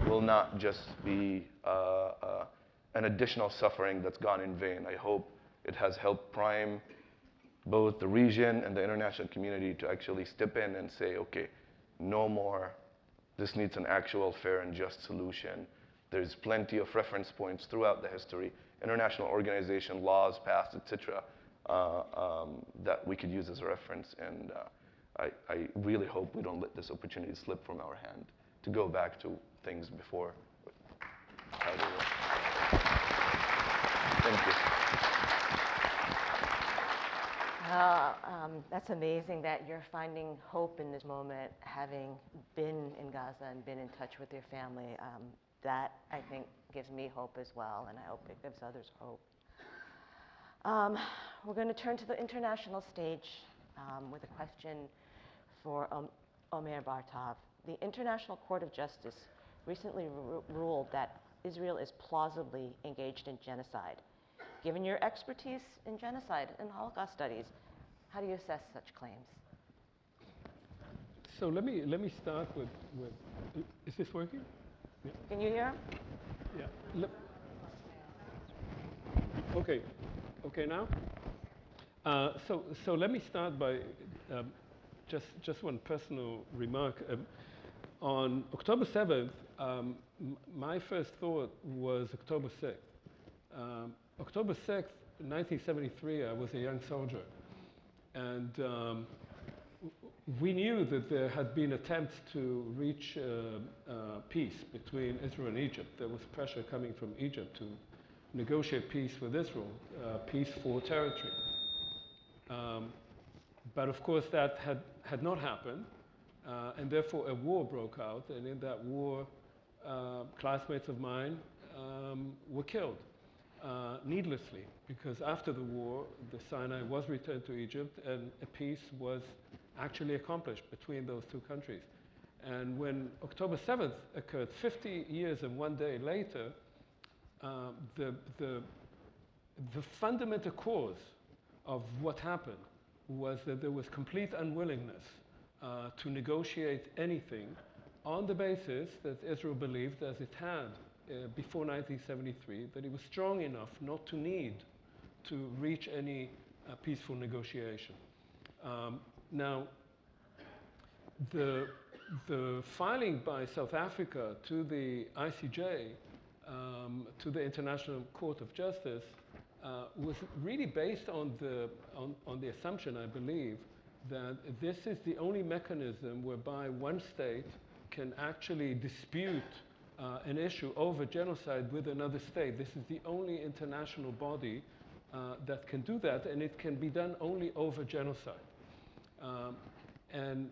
will not just be an additional suffering that's gone in vain. I hope it has helped prime both the region and the international community to actually step in and say, okay, no more. This needs an actual fair and just solution. There's plenty of reference points throughout the history, international organization, laws passed, etc., that we could use as a reference. And I really hope we don't let this opportunity slip from our hand to go back to things before how they were. Thank you. That's amazing that you're finding hope in this moment, having been in Gaza and been in touch with your family. That, I think, gives me hope as well, and I hope it gives others hope. We're going to turn to the international stage with a question for Omer Bartov. The International Court of Justice recently ruled that Israel is plausibly engaged in genocide. Given your expertise in genocide and Holocaust studies, how do you assess such claims? So let me start with is this working? Yeah. Can you hear him? Yeah. Okay. Okay now? So let me start by just one personal remark. On October 7th, my first thought was October 6th. October 6th, 1973, I was a young soldier. And we knew that there had been attempts to reach peace between Israel and Egypt. There was pressure coming from Egypt to negotiate peace with Israel, peace for territory. But of course, that had not happened. And therefore, a war broke out. And in that war, classmates of mine were killed. Needlessly, because after the war, the Sinai was returned to Egypt and a peace was actually accomplished between those two countries. And when October 7th occurred, 50 years and 1 day later, the fundamental cause of what happened was that there was complete unwillingness to negotiate anything on the basis that Israel believed, as it had before 1973, that it was strong enough not to need to reach any peaceful negotiation. Now, the filing by South Africa to the ICJ, to the International Court of Justice, was really based on the assumption, I believe, that this is the only mechanism whereby one state can actually dispute an issue over genocide with another state. This is the only international body that can do that, and it can be done only over genocide. And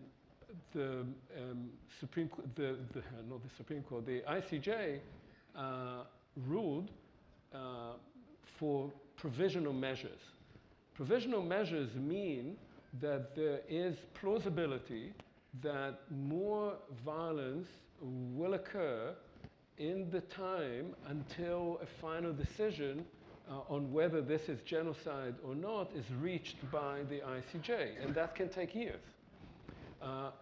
the Supreme Court, not the Supreme Court, the ICJ ruled for provisional measures. Provisional measures mean that there is plausibility that more violence will occur in the time until a final decision on whether this is genocide or not is reached by the ICJ, and that can take years.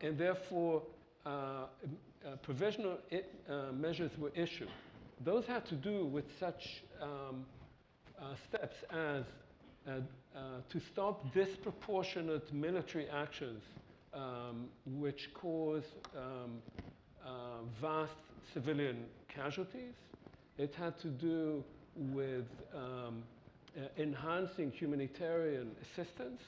And therefore, provisional measures were issued. Those had to do with such steps as to stop disproportionate military actions which cause vast civilian casualties. It had to do with enhancing humanitarian assistance.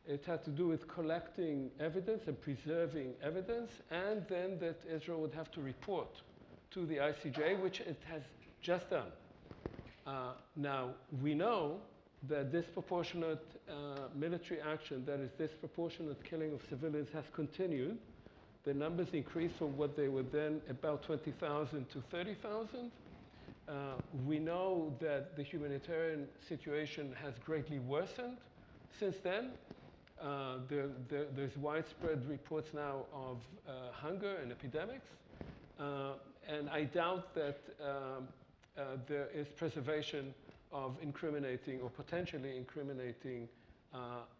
It had to do with collecting evidence and preserving evidence, and then that Israel would have to report to the ICJ, which it has just done. Now, we know that disproportionate military action, that is disproportionate killing of civilians, has continued. The numbers increased from what they were then about 20,000 to 30,000. We know that the humanitarian situation has greatly worsened since then. There's widespread reports now of hunger and epidemics. And I doubt that there is preservation of incriminating or potentially incriminating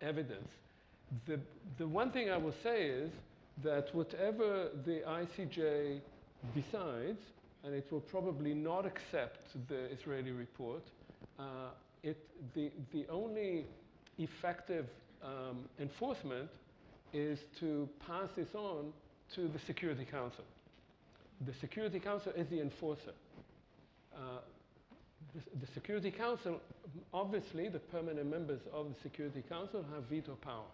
evidence. The one thing I will say is that whatever the ICJ decides, and it will probably not accept the Israeli report, the only effective enforcement is to pass this on to the Security Council. The Security Council is the enforcer. The Security Council, obviously, the permanent members of the Security Council have veto power.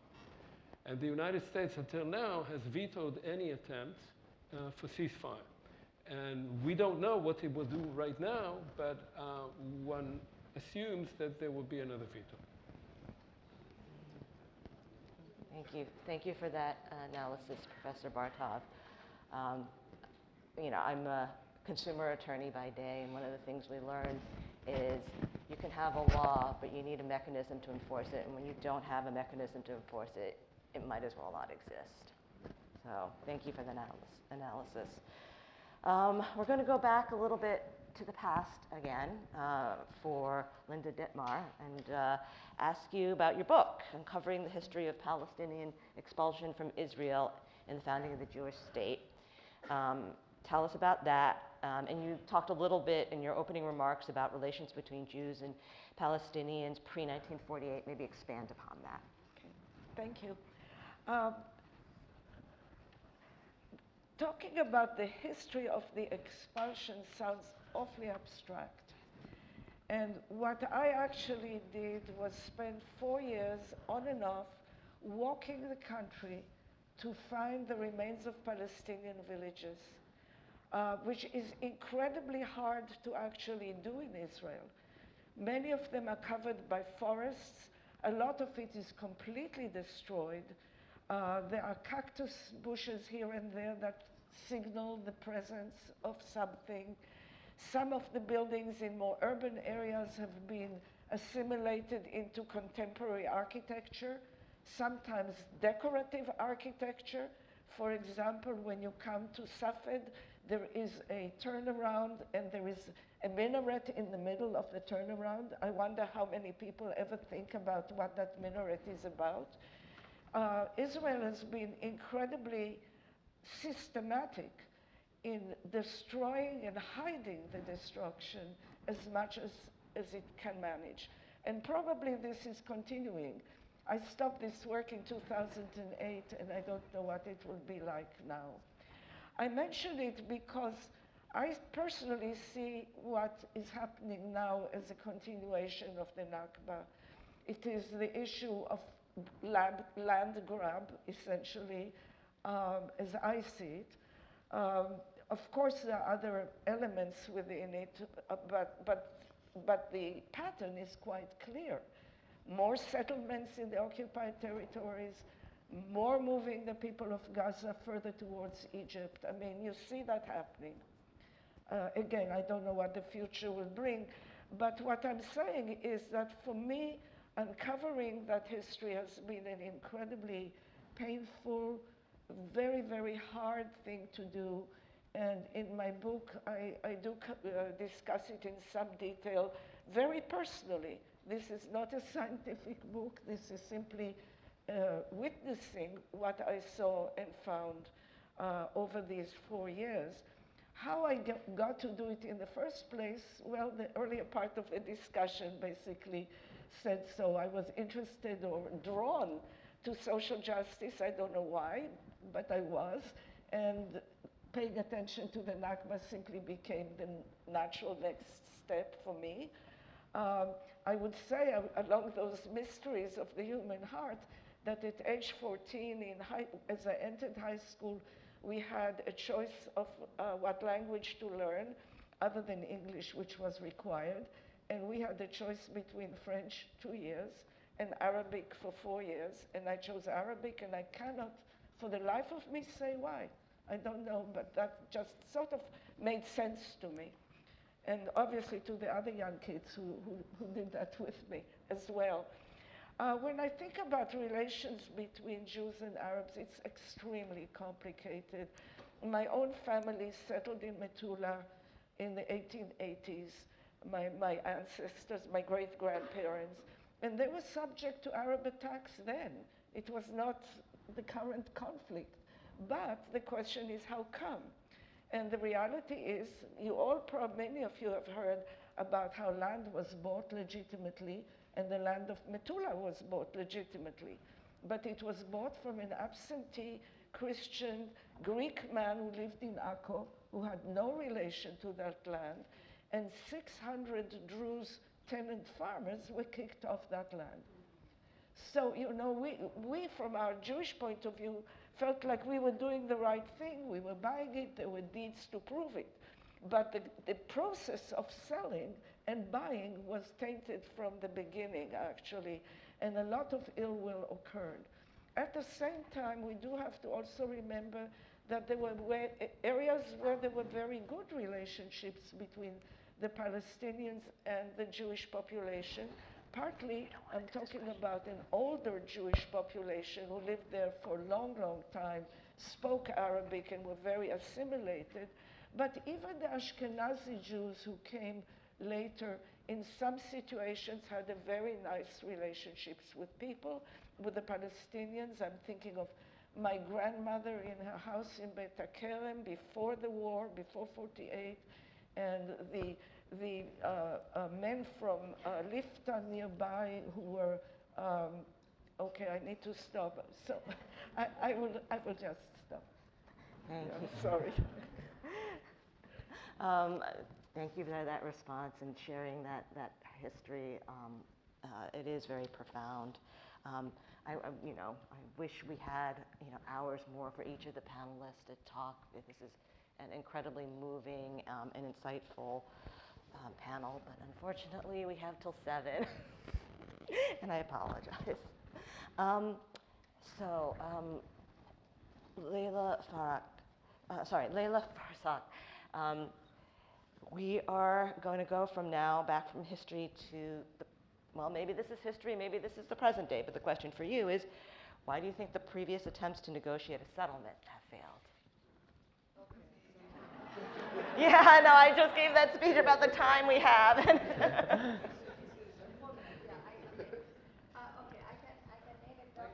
And the United States, until now, has vetoed any attempts for ceasefire. And we don't know what it will do right now, but one assumes that there will be another veto. Thank you. Thank you for that analysis, Professor Bartov. You know, I'm a consumer attorney by day, and one of the things we learned is you can have a law, but you need a mechanism to enforce it. And when you don't have a mechanism to enforce it, it might as well not exist. So thank you for the analysis. We're going to go back a little bit to the past again for Linda Dittmar and ask you about your book, Uncovering the History of Palestinian Expulsion from Israel in the Founding of the Jewish State. Tell us about that. And you talked a little bit in your opening remarks about relations between Jews and Palestinians pre-1948. Maybe expand upon that. Okay. Thank you. Talking about the history of the expulsion sounds awfully abstract. And what I actually did was spend 4 years on and off walking the country to find the remains of Palestinian villages, which is incredibly hard to actually do in Israel. Many of them are covered by forests. A lot of it is completely destroyed. There are cactus bushes here and there that signal the presence of something. Some of the buildings in more urban areas have been assimilated into contemporary architecture, sometimes decorative architecture. For example, when you come to Safed, there is a turnaround and there is a minaret in the middle of the turnaround. I wonder how many people ever think about what that minaret is about. Israel has been incredibly systematic in destroying and hiding the destruction as much as it can manage. And probably this is continuing. I stopped this work in 2008, and I don't know what it will be like now. I mention it because I personally see what is happening now as a continuation of the Nakba. It is the issue of land grab, essentially, as I see it. Of course, there are other elements within it, but the pattern is quite clear. More settlements in the occupied territories, more moving the people of Gaza further towards Egypt. I mean, you see that happening. Again, I don't know what the future will bring, but what I'm saying is that for me, uncovering that history has been an incredibly painful, very, very hard thing to do. And in my book, I do discuss it in some detail, very personally. This is not a scientific book. This is simply witnessing what I saw and found over these 4 years. How I got to do it in the first place, well, the earlier part of the discussion basically said so. I was interested or drawn to social justice. I don't know why, but I was. And paying attention to the Nakba simply became the natural next step for me. I would say, along those mysteries of the human heart, that at age 14, as I entered high school, we had a choice of what language to learn, other than English, which was required. And we had a choice between French, 2 years, and Arabic for 4 years. And I chose Arabic, and I cannot, for the life of me, say why. I don't know, but that just sort of made sense to me. and obviously to the other young kids who did that with me as well. When I think about relations between Jews and Arabs, it's extremely complicated. My own family settled in Metula in the 1880s, my ancestors, my great-grandparents, and they were subject to Arab attacks then. It was not the current conflict. But the question is, how come? And the reality is, many of you have heard about how land was bought legitimately, and the land of Metula was bought legitimately. But it was bought from an absentee Christian Greek man who lived in Akko, who had no relation to that land, and 600 Druze tenant farmers were kicked off that land. So, we from our Jewish point of view, felt like we were doing the right thing. We were buying it. There were deeds to prove it. But the process of selling and buying was tainted from the beginning, actually, and a lot of ill will occurred. At the same time, we do have to also remember that there were areas where there were very good relationships between the Palestinians and the Jewish population. Partly, I'm talking about an older Jewish population who lived there for a long, long time, spoke Arabic and were very assimilated. But even the Ashkenazi Jews who came later, in some situations, had a very nice relationships with people, with the Palestinians. I'm thinking of my grandmother in her house in Beit HaKerem before the war, before 48, and the men from Lifta nearby who were, okay, I need to stop. So I will just stop. Thank you. I'm sorry. Thank you for that response and sharing that history. It is very profound. I wish we had hours more for each of the panelists to talk. This is an incredibly moving and insightful panel, but unfortunately we have till 7, and I apologize. Leila Farsakh. We are going to go from now back from history to maybe this is history, maybe this is the present day, but the question for you is, why do you think the previous attempts to negotiate a settlement have failed? Yeah, I know, I just gave that speech about the time we have. Okay, I can make it dark.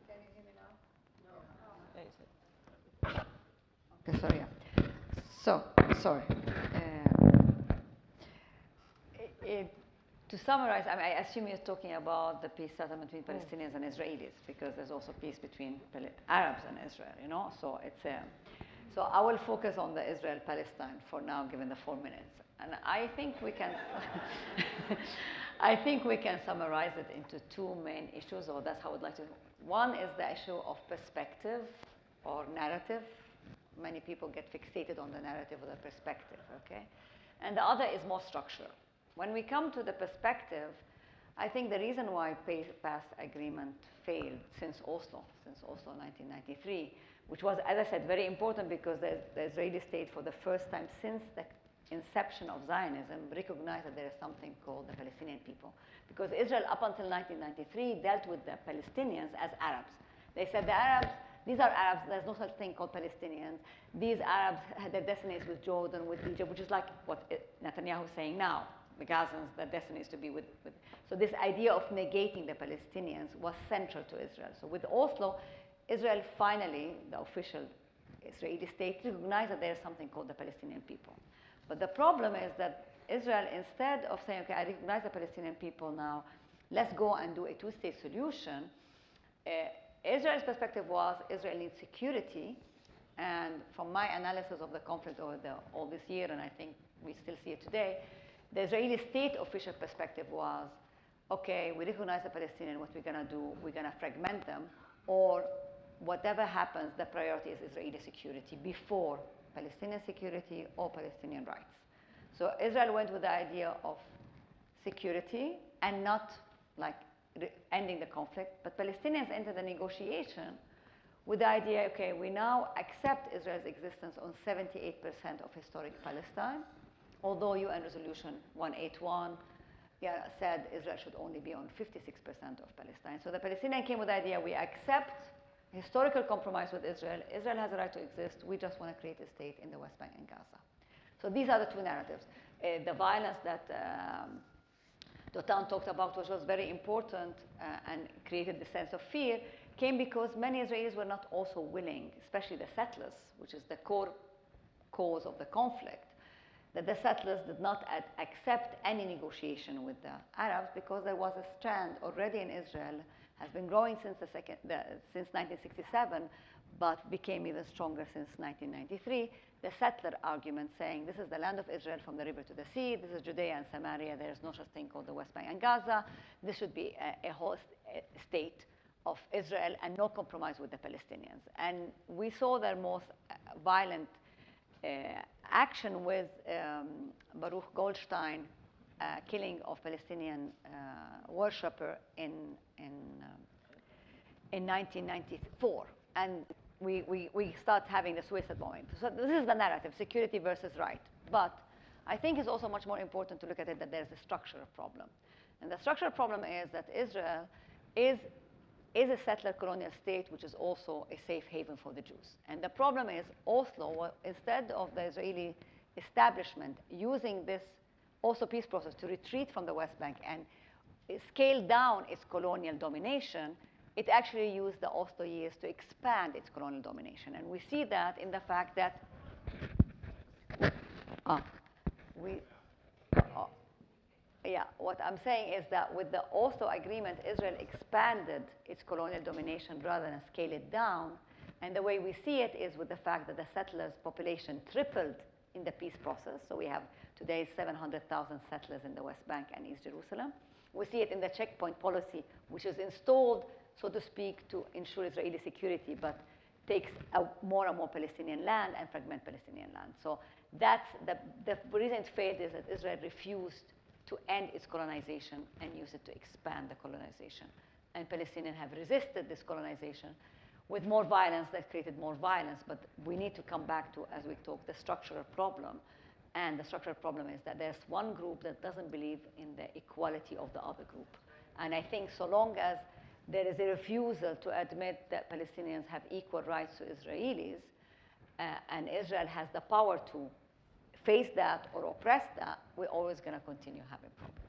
Can you hear me now? No. Okay, sorry. Sorry. To summarize, I assume you're talking about the peace settlement between Palestinians and Israelis, because there's also peace between Arabs and Israel, So so I will focus on the Israel-Palestine for now, given the 4 minutes. And I think we can, summarize it into 2 main issues, or that's how I would like to. One is the issue of perspective or narrative. Many people get fixated on the narrative or the perspective, okay? And the other is more structural. When we come to the perspective, I think the reason why past agreement failed since Oslo 1993, which was, as I said, very important because the Israeli state, for the first time since the inception of Zionism, recognized that there is something called the Palestinian people. Because Israel, up until 1993, dealt with the Palestinians as Arabs. They said the Arabs, these are Arabs, there's no such thing called Palestinians. These Arabs had their destinies with Jordan, with Egypt, which is like what Netanyahu is saying now. The Gazans, their destiny is to be with. So this idea of negating the Palestinians was central to Israel. So with Oslo, Israel finally, the official Israeli state, recognized that there is something called the Palestinian people. But the problem is that Israel, instead of saying, okay, I recognize the Palestinian people now, let's go and do a two-state solution, Israel's perspective was Israel needs security. And from my analysis of the conflict over all this year, and I think we still see it today, the Israeli state official perspective was, okay, we recognize the Palestinian, what we're going to do, we're going to fragment them, or whatever happens, the priority is Israeli security before Palestinian security or Palestinian rights. So Israel went with the idea of security and not like ending the conflict, but Palestinians entered the negotiation with the idea, okay, we now accept Israel's existence on 78% of historic Palestine, although UN Resolution 181 said Israel should only be on 56% of Palestine. So the Palestinians came with the idea, we accept historical compromise with Israel. Israel has a right to exist. We just want to create a state in the West Bank and Gaza. So these are the two narratives. The violence that Dotan talked about, which was very important and created the sense of fear, came because many Israelis were not also willing, especially the settlers, which is the core cause of the conflict, that the settlers did not accept any negotiation with the Arabs because there was a strand already in Israel, has been growing since 1967, but became even stronger since 1993. The settler argument saying this is the land of Israel from the river to the sea, this is Judea and Samaria, there is no such thing called the West Bank and Gaza, this should be a whole state of Israel and no compromise with the Palestinians. And we saw their most violent action with Baruch Goldstein killing of Palestinian worshipper in 1994. And we start having the suicide bombing. So this is the narrative, security versus right. But I think it's also much more important to look at it that there's a structural problem. And the structural problem is that Israel is a settler colonial state, which is also a safe haven for the Jews. And the problem is Oslo, instead of the Israeli establishment using this Oslo peace process to retreat from the West Bank and scale down its colonial domination, it actually used the Oslo years to expand its colonial domination. And we see that in the fact that what I'm saying is that with the Oslo agreement, Israel expanded its colonial domination rather than scale it down. And the way we see it is with the fact that the settlers' population tripled in the peace process. So we have today 700,000 settlers in the West Bank and East Jerusalem. We see it in the checkpoint policy, which is installed, so to speak, to ensure Israeli security, but takes more and more Palestinian land and fragment Palestinian land. So that's the reason it failed is that Israel refused to end its colonization and use it to expand the colonization. And Palestinians have resisted this colonization with more violence that created more violence. But we need to come back to, as we talk, the structural problem. And the structural problem is that there's one group that doesn't believe in the equality of the other group. And I think so long as there is a refusal to admit that Palestinians have equal rights to Israelis, and Israel has the power to face that or oppress that, we're always going to continue having problems.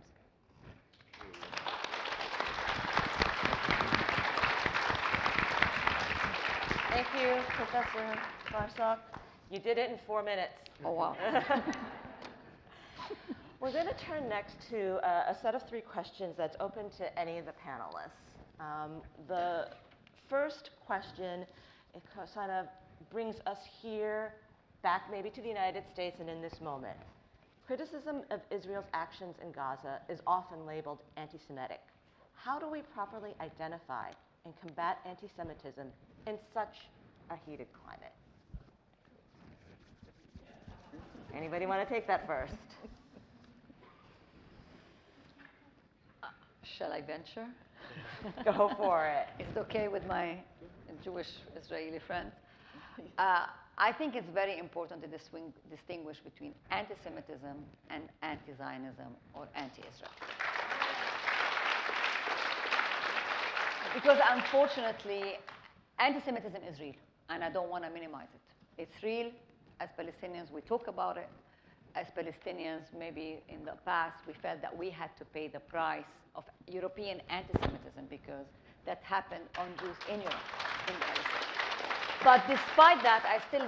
Thank you, Professor Farsakh. You did it in 4 minutes. Oh, wow. We're going to turn next to a set of 3 questions that's open to any of the panelists. The first question, it kind of brings us here, back maybe to the United States and in this moment. Criticism of Israel's actions in Gaza is often labeled anti-Semitic. How do we properly identify and combat anti-Semitism in such a heated climate? Anybody want to take that first? Shall I venture? Go for it. It's okay with my Jewish Israeli friends. I think it's very important to distinguish between anti-Semitism and anti-Zionism or anti-Israel. Because unfortunately, anti-Semitism is real, and I don't want to minimize it. It's real. As Palestinians, we talk about it. As Palestinians, maybe in the past, we felt that we had to pay the price of European anti-Semitism because that happened on Jews in Europe, in Palestine. But despite that, I still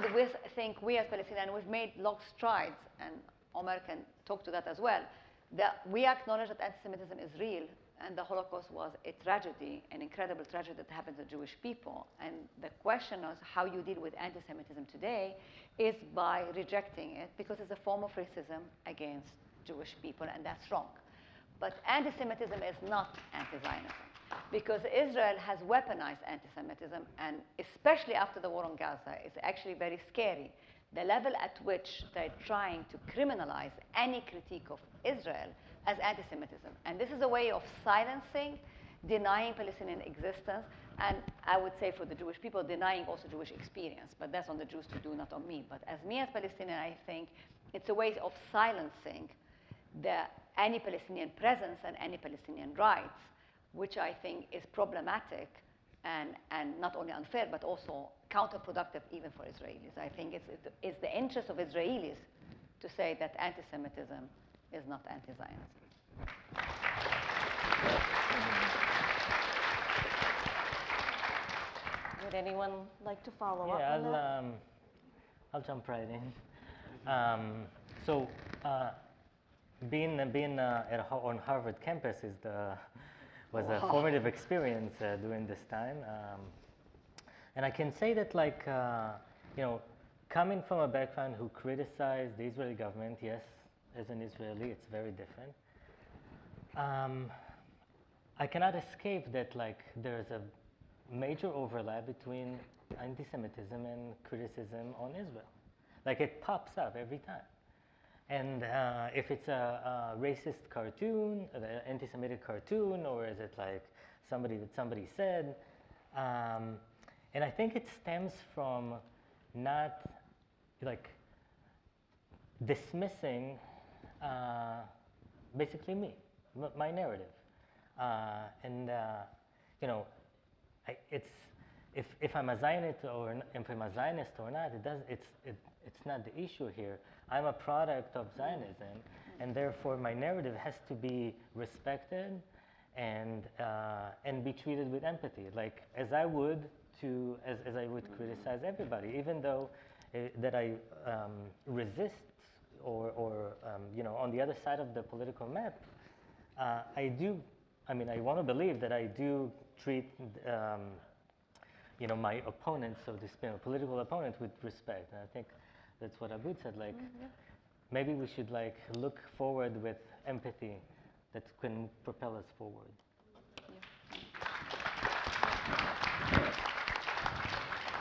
think we as Palestinians, we've made long strides, and Omer can talk to that as well, that we acknowledge that anti-Semitism is real, and the Holocaust was a tragedy, an incredible tragedy that happened to Jewish people. And the question is how you deal with anti-Semitism today is by rejecting it, because it's a form of racism against Jewish people, and that's wrong. But anti-Semitism is not anti-Zionism, because Israel has weaponized anti-Semitism, and especially after the war on Gaza, it's actually very scary. The level at which they're trying to criminalize any critique of Israel as anti-Semitism. And this is a way of silencing, denying Palestinian existence, And I would say for the Jewish people, denying also Jewish experience, but that's on the Jews to do, not on me. But as me as Palestinian, I think it's a way of silencing any Palestinian presence and any Palestinian rights, which I think is problematic and not only unfair, but also counterproductive even for Israelis. I think it's the interest of Israelis to say that anti-Semitism is not anti-Zionism. Would anyone like to follow up on that? I'll jump right in. Being on Harvard campus was a formative experience during this time, and I can say that, like, coming from a background who criticized the Israeli government, yes, as an Israeli, it's very different. I cannot escape that, like, there's a major overlap between anti-Semitism and criticism on Israel. Like, it pops up every time. And if it's a racist cartoon, an anti-Semitic cartoon, or is it like somebody said? And I think it stems from not like dismissing basically me, my narrative. If I'm a Zionist or if I'm a Zionist or not, it's not the issue here. I'm a product of Zionism, and therefore my narrative has to be respected and be treated with empathy, like as I would criticize everybody, even though that I resist or on the other side of the political map, I want to believe that I do treat my opponents, so to speak, political opponents, with respect. And I think that's what Abood said, like, maybe we should, like, look forward with empathy that can propel us forward.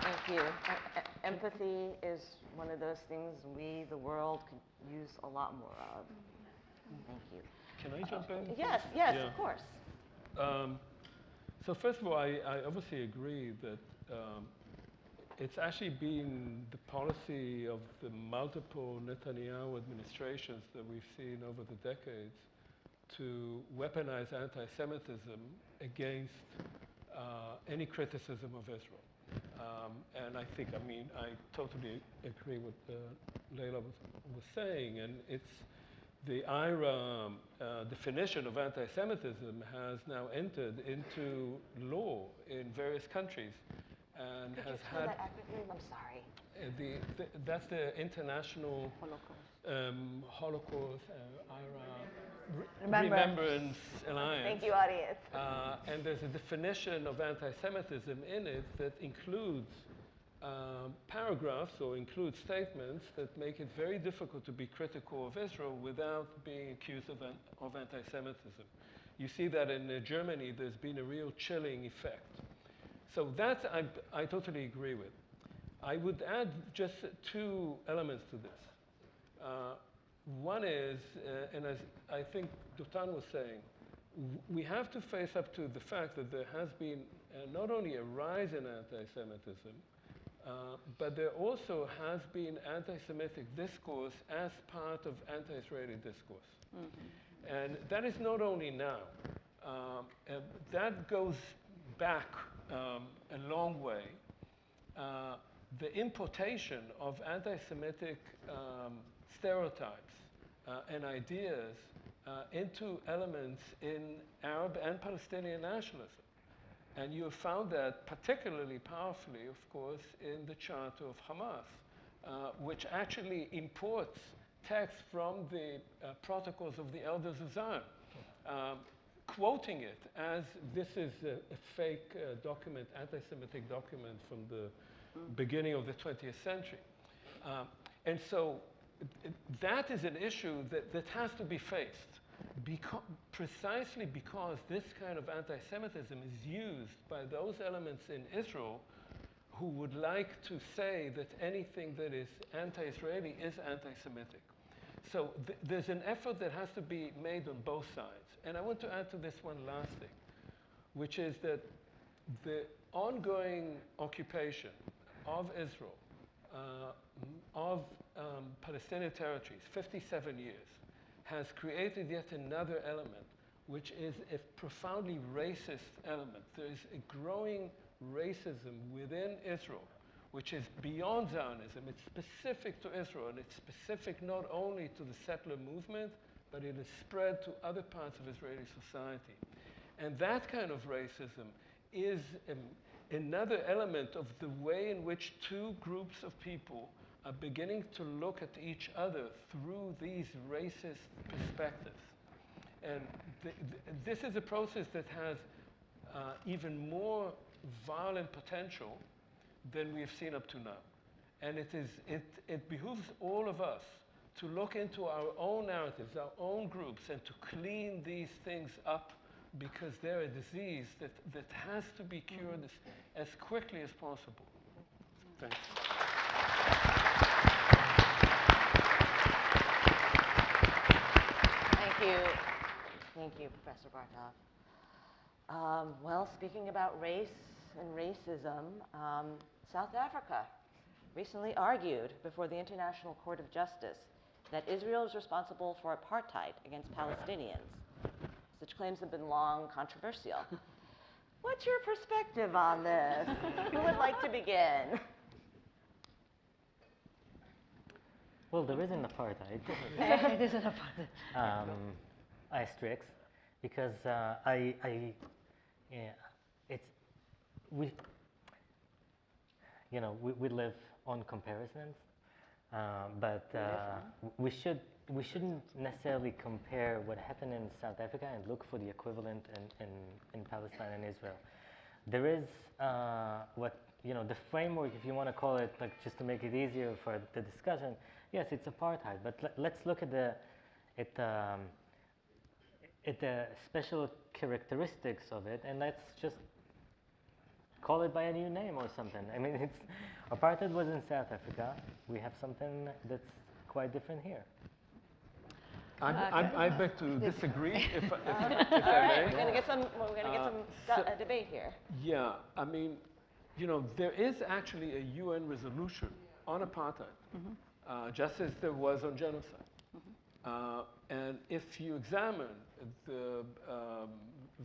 Thank you. Empathy is one of those things we, the world, could use a lot more of. Thank you. Can I jump in? Yes, Yeah. of course. So first of all, I obviously agree that it's actually been the policy of the multiple Netanyahu administrations that we've seen over the decades to weaponize anti-Semitism against any criticism of Israel. And I think, I totally agree with Leila was saying, and it's the IRA definition of anti-Semitism has now entered into law in various countries, and Could has you spell had. that acronym? I'm sorry. That's the International Holocaust. Holocaust IRA Remembrance Alliance. Thank you, audience. And there's a definition of anti-Semitism in it that includes paragraphs or includes statements that make it very difficult to be critical of Israel without being accused of anti-Semitism. You see that in Germany, there's been a real chilling effect. So that I totally agree with. I would add just two elements to this. One is, and as I think Dotan was saying, we have to face up to the fact that there has been not only a rise in anti-Semitism, but there also has been anti-Semitic discourse as part of anti-Israeli discourse. And that is not only now. That goes back a long way. The importation of anti-Semitic stereotypes and ideas into elements in Arab and Palestinian nationalism. And you have found that particularly powerfully, of course, in the Charter of Hamas, which actually imports texts from the Protocols of the Elders of Zion, quoting it as this is a fake document, anti-Semitic document from the beginning of the 20th century. And so that is an issue that has to be faced, precisely because this kind of anti-Semitism is used by those elements in Israel who would like to say that anything that is anti-Israeli is anti-Semitic. So there's an effort that has to be made on both sides. And I want to add to this one last thing, which is that ongoing occupation of Israel, of Palestinian territories, 57 years, has created yet another element, which is a profoundly racist element. There is a growing racism within Israel, which is beyond Zionism. It's specific to Israel, and it's specific not only to the settler movement, but it is spread to other parts of Israeli society. And that kind of racism is another element of the way in which two groups of people are beginning to look at each other through these racist perspectives. And this is a process that has even more violent potential than we have seen up to now. And it behooves all of us to look into our own narratives, our own groups, and to clean these things up, because they're a disease that has to be cured as quickly as possible. Thanks. Thank you. Thank you, Professor Bartov. Well, speaking about race and racism, South Africa recently argued before the International Court of Justice that Israel is responsible for apartheid against Palestinians. Such claims have been long controversial. What's your perspective on this? Who would like to begin? Well, there is an apartheid. It is an apartheid. Asterisk, because we live on comparisons, but we shouldn't necessarily compare what happened in South Africa and look for the equivalent in Palestine and Israel. There is the framework, if you want to call it, like, just to make it easier for the discussion. Yes, it's apartheid, but let's look at the special characteristics of it, and let's just call it by a new name or something. I mean, apartheid was in South Africa. We have something that's quite different here. I beg to disagree, if I All right, may. we're going to get some debate here. Yeah, I mean, there is actually a UN resolution on apartheid, just as there was on genocide. And if you examine the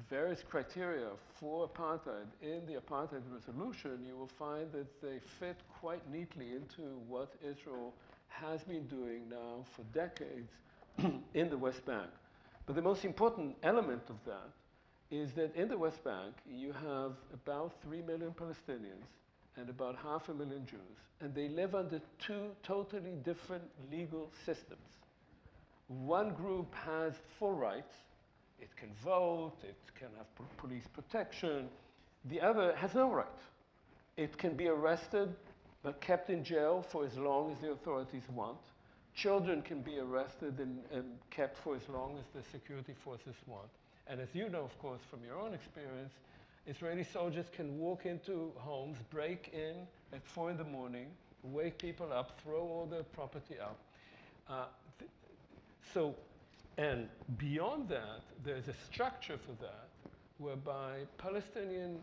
various criteria for apartheid in the apartheid resolution, you will find that they fit quite neatly into what Israel has been doing now for decades in the West Bank. But the most important element of that is that in the West Bank, you have about 3 million Palestinians and about 500,000 Jews, and they live under two totally different legal systems. One group has full rights. It can vote, it can have police protection. The other has no rights. It can be arrested but kept in jail for as long as the authorities want. Children can be arrested and kept for as long as the security forces want. And as you know, of course, from your own experience, Israeli soldiers can walk into homes, break in at 4 in the morning, wake people up, throw all their property out. And beyond that, there's a structure for that whereby Palestinian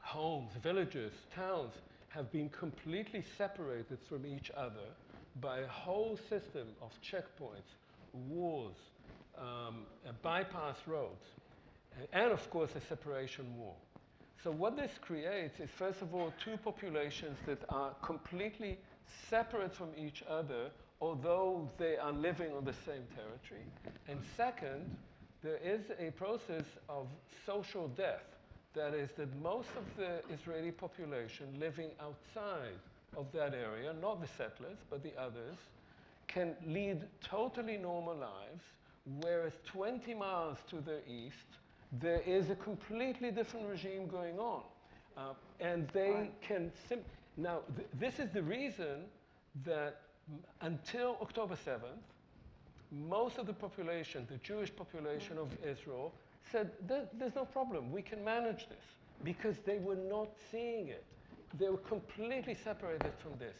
homes, villages, towns have been completely separated from each other by a whole system of checkpoints, walls, bypass roads, and of course a separation wall. So what this creates is, first of all, two populations that are completely separate from each other, although they are living on the same territory. And second, there is a process of social death. That is, that most of the Israeli population living outside of that area, not the settlers, but the others, can lead totally normal lives, whereas 20 miles to the east, there is a completely different regime going on. And they can now, this is the reason that until October 7th, most of the population, the Jewish population of Israel, said, there's no problem, we can manage this, because they were not seeing it. They were completely separated from this.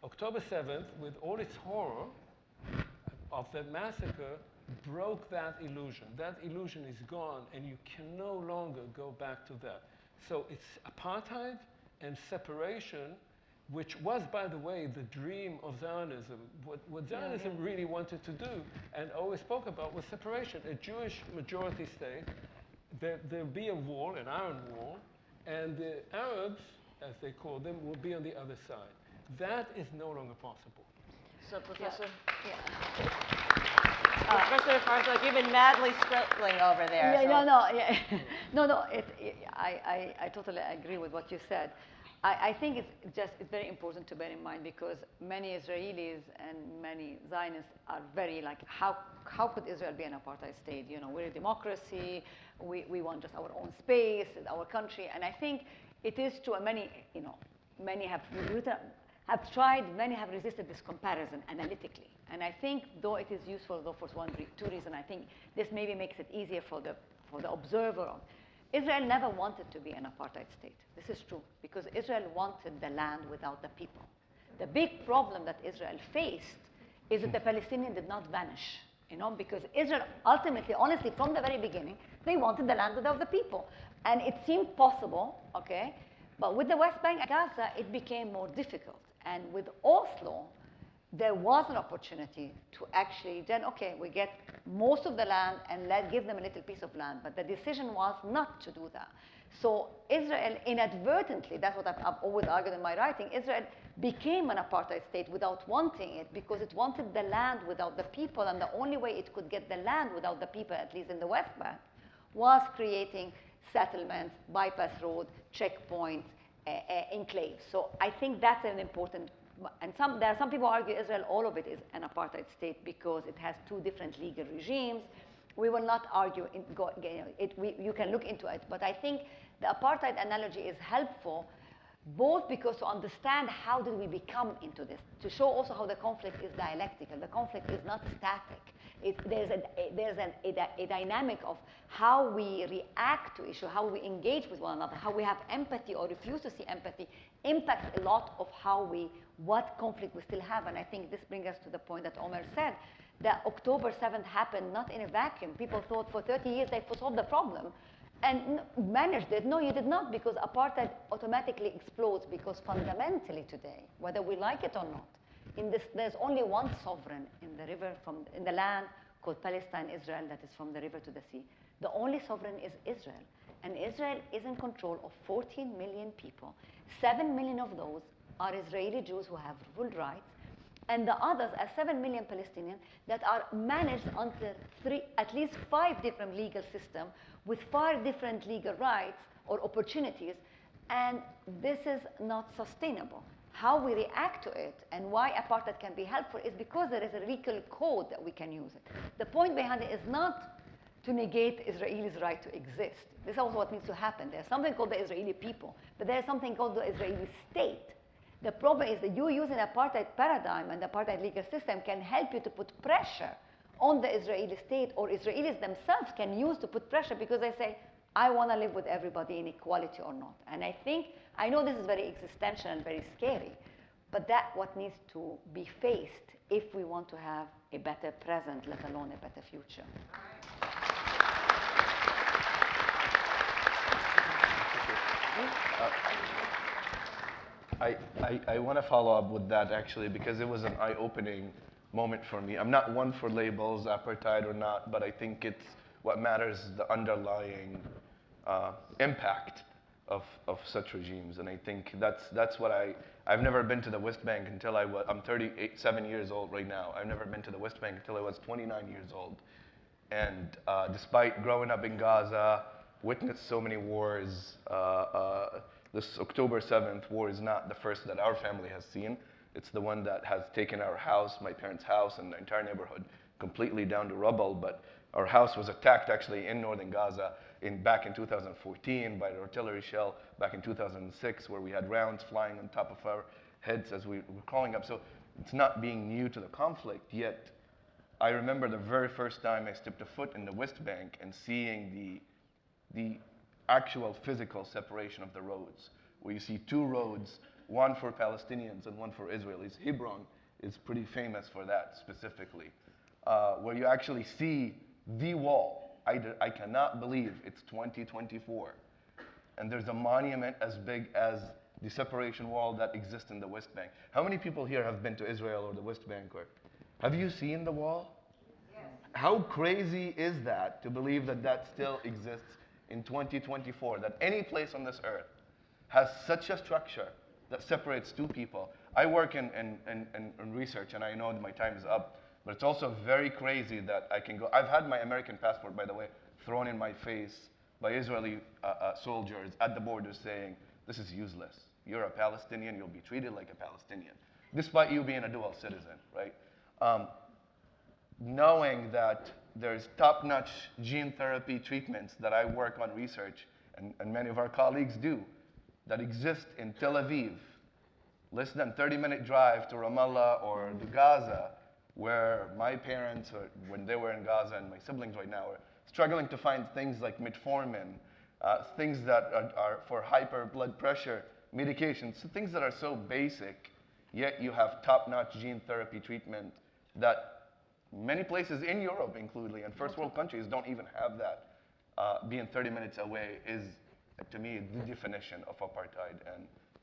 October 7th, with all its horror of that massacre, broke that illusion. That illusion is gone, and you can no longer go back to that. So it's apartheid and separation, which was, by the way, the dream of Zionism. What Zionism really wanted to do and always spoke about was separation. A Jewish majority state, there'll be a wall, an iron wall, and the Arabs, as they call them, will be on the other side. That is no longer possible. So, Professor? Yeah. Professor Farsakh, you've been madly scribbling over there. Yeah, so. no. I totally agree with what you said. I think it's very important to bear in mind because many Israelis and many Zionists are very like, how could Israel be an apartheid state? You know, we're a democracy. We want just our own space, our country. And I think it is true. And many have tried, many have resisted this comparison analytically. And I think, though it is useful, though for two reasons, I think this maybe makes it easier for the observer. Israel never wanted to be an apartheid state. This is true, because Israel wanted the land without the people. The big problem that Israel faced is that the Palestinians did not vanish, because Israel ultimately, honestly, from the very beginning, they wanted the land without the people. And it seemed possible, okay? But with the West Bank and Gaza, it became more difficult. And with Oslo, there was an opportunity to actually then, okay, we get most of the land and give them a little piece of land. But the decision was not to do that. So Israel inadvertently, that's what I've always argued in my writing, Israel became an apartheid state without wanting it because it wanted the land without the people. And the only way it could get the land without the people, at least in the West Bank, was creating settlements, bypass road, checkpoints, enclaves. So I think that's an important. And there are some people who argue Israel, all of it is an apartheid state because it has two different legal regimes. We will not argue, you can look into it. But I think the apartheid analogy is helpful both because to understand how did we become into this, to show also how the conflict is dialectical. The conflict is not static. There's a dynamic of how we react to issue, how we engage with one another, how we have empathy or refuse to see empathy impacts a lot of what conflict we still have. And I think this brings us to the point that Omer said, that October 7th happened not in a vacuum. People thought for 30 years they solved the problem and managed it. No, you did not, because apartheid automatically explodes, because fundamentally today, whether we like it or not, there's only one sovereign in the land called Palestine, Israel, that is from the river to the sea. The only sovereign is Israel. And Israel is in control of 14 million people. 7 million of those are Israeli Jews who have full rights. And the others are 7 million Palestinians that are managed under at least 5 different legal systems with 5 different legal rights or opportunities. And this is not sustainable. How we react to it and why apartheid can be helpful is because there is a legal code that we can use it. The point behind it is not to negate Israelis' right to exist. This is also what needs to happen. There's something called the Israeli people, but there's something called the Israeli state. The problem is that you using the apartheid paradigm and the apartheid legal system can help you to put pressure on the Israeli state, or Israelis themselves can use to put pressure because they say, I want to live with everybody in equality or not. And I know this is very existential and very scary, but that's what needs to be faced if we want to have a better present, let alone a better future. I want to follow up with that, actually, because it was an eye-opening moment for me. I'm not one for labels, apartheid or not, but I think it's what matters is the underlying impact of such regimes. And I think that's what I've never been to the West Bank until I'm 7 years old right now. I've never been to the West Bank until I was 29 years old. And despite growing up in Gaza, witnessed so many wars, this October 7th war is not the first that our family has seen. It's the one that has taken our house, my parents' house, and the entire neighborhood completely down to rubble. But our house was attacked actually in northern Gaza back in 2014 by an artillery shell, back in 2006, where we had rounds flying on top of our heads as we were crawling up. So it's not being new to the conflict, yet I remember the very first time I stepped a foot in the West Bank and seeing the actual physical separation of the roads, where you see 2 roads, one for Palestinians and one for Israelis. Hebron is pretty famous for that specifically, where you actually see the wall. I cannot believe it's 2024. and there's a monument as big as the separation wall that exists in the West Bank. How many people here have been to Israel or the West Bank? Or have you seen the wall? Yes. How crazy is that to believe that that still exists in 2024, that any place on this earth has such a structure that separates two people? I work in research, and I know that my time is up, but it's also very crazy that I can go. I've had my American passport, by the way, thrown in my face by Israeli soldiers at the border saying, this is useless. You're a Palestinian, you'll be treated like a Palestinian, despite you being a dual citizen, right? Knowing that there's top-notch gene therapy treatments that I work on research, and many of our colleagues do, that exist in Tel Aviv, less than 30-minute drive to Ramallah or to Gaza, where my parents, or when they were in Gaza, and my siblings right now, are struggling to find things like metformin, things that are for hyper blood pressure medications, so things that are so basic, yet you have top-notch gene therapy treatment that many places in Europe, including, and first world countries, don't even have that. Being 30 minutes away is, to me, the definition of apartheid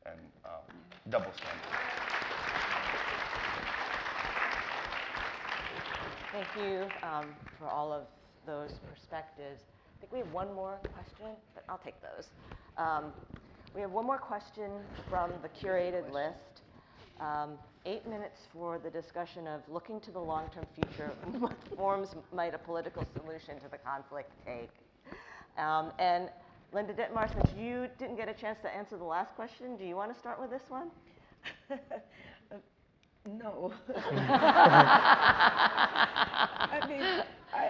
and double standards. Thank you for all of those perspectives. I think we have one more question, but I'll take those. We have one more question from the curated list. 8 minutes for the discussion of looking to the long-term future. What forms might a political solution to the conflict take? And Linda Dittmar, since you didn't get a chance to answer the last question, do you want to start with this one? No. I mean,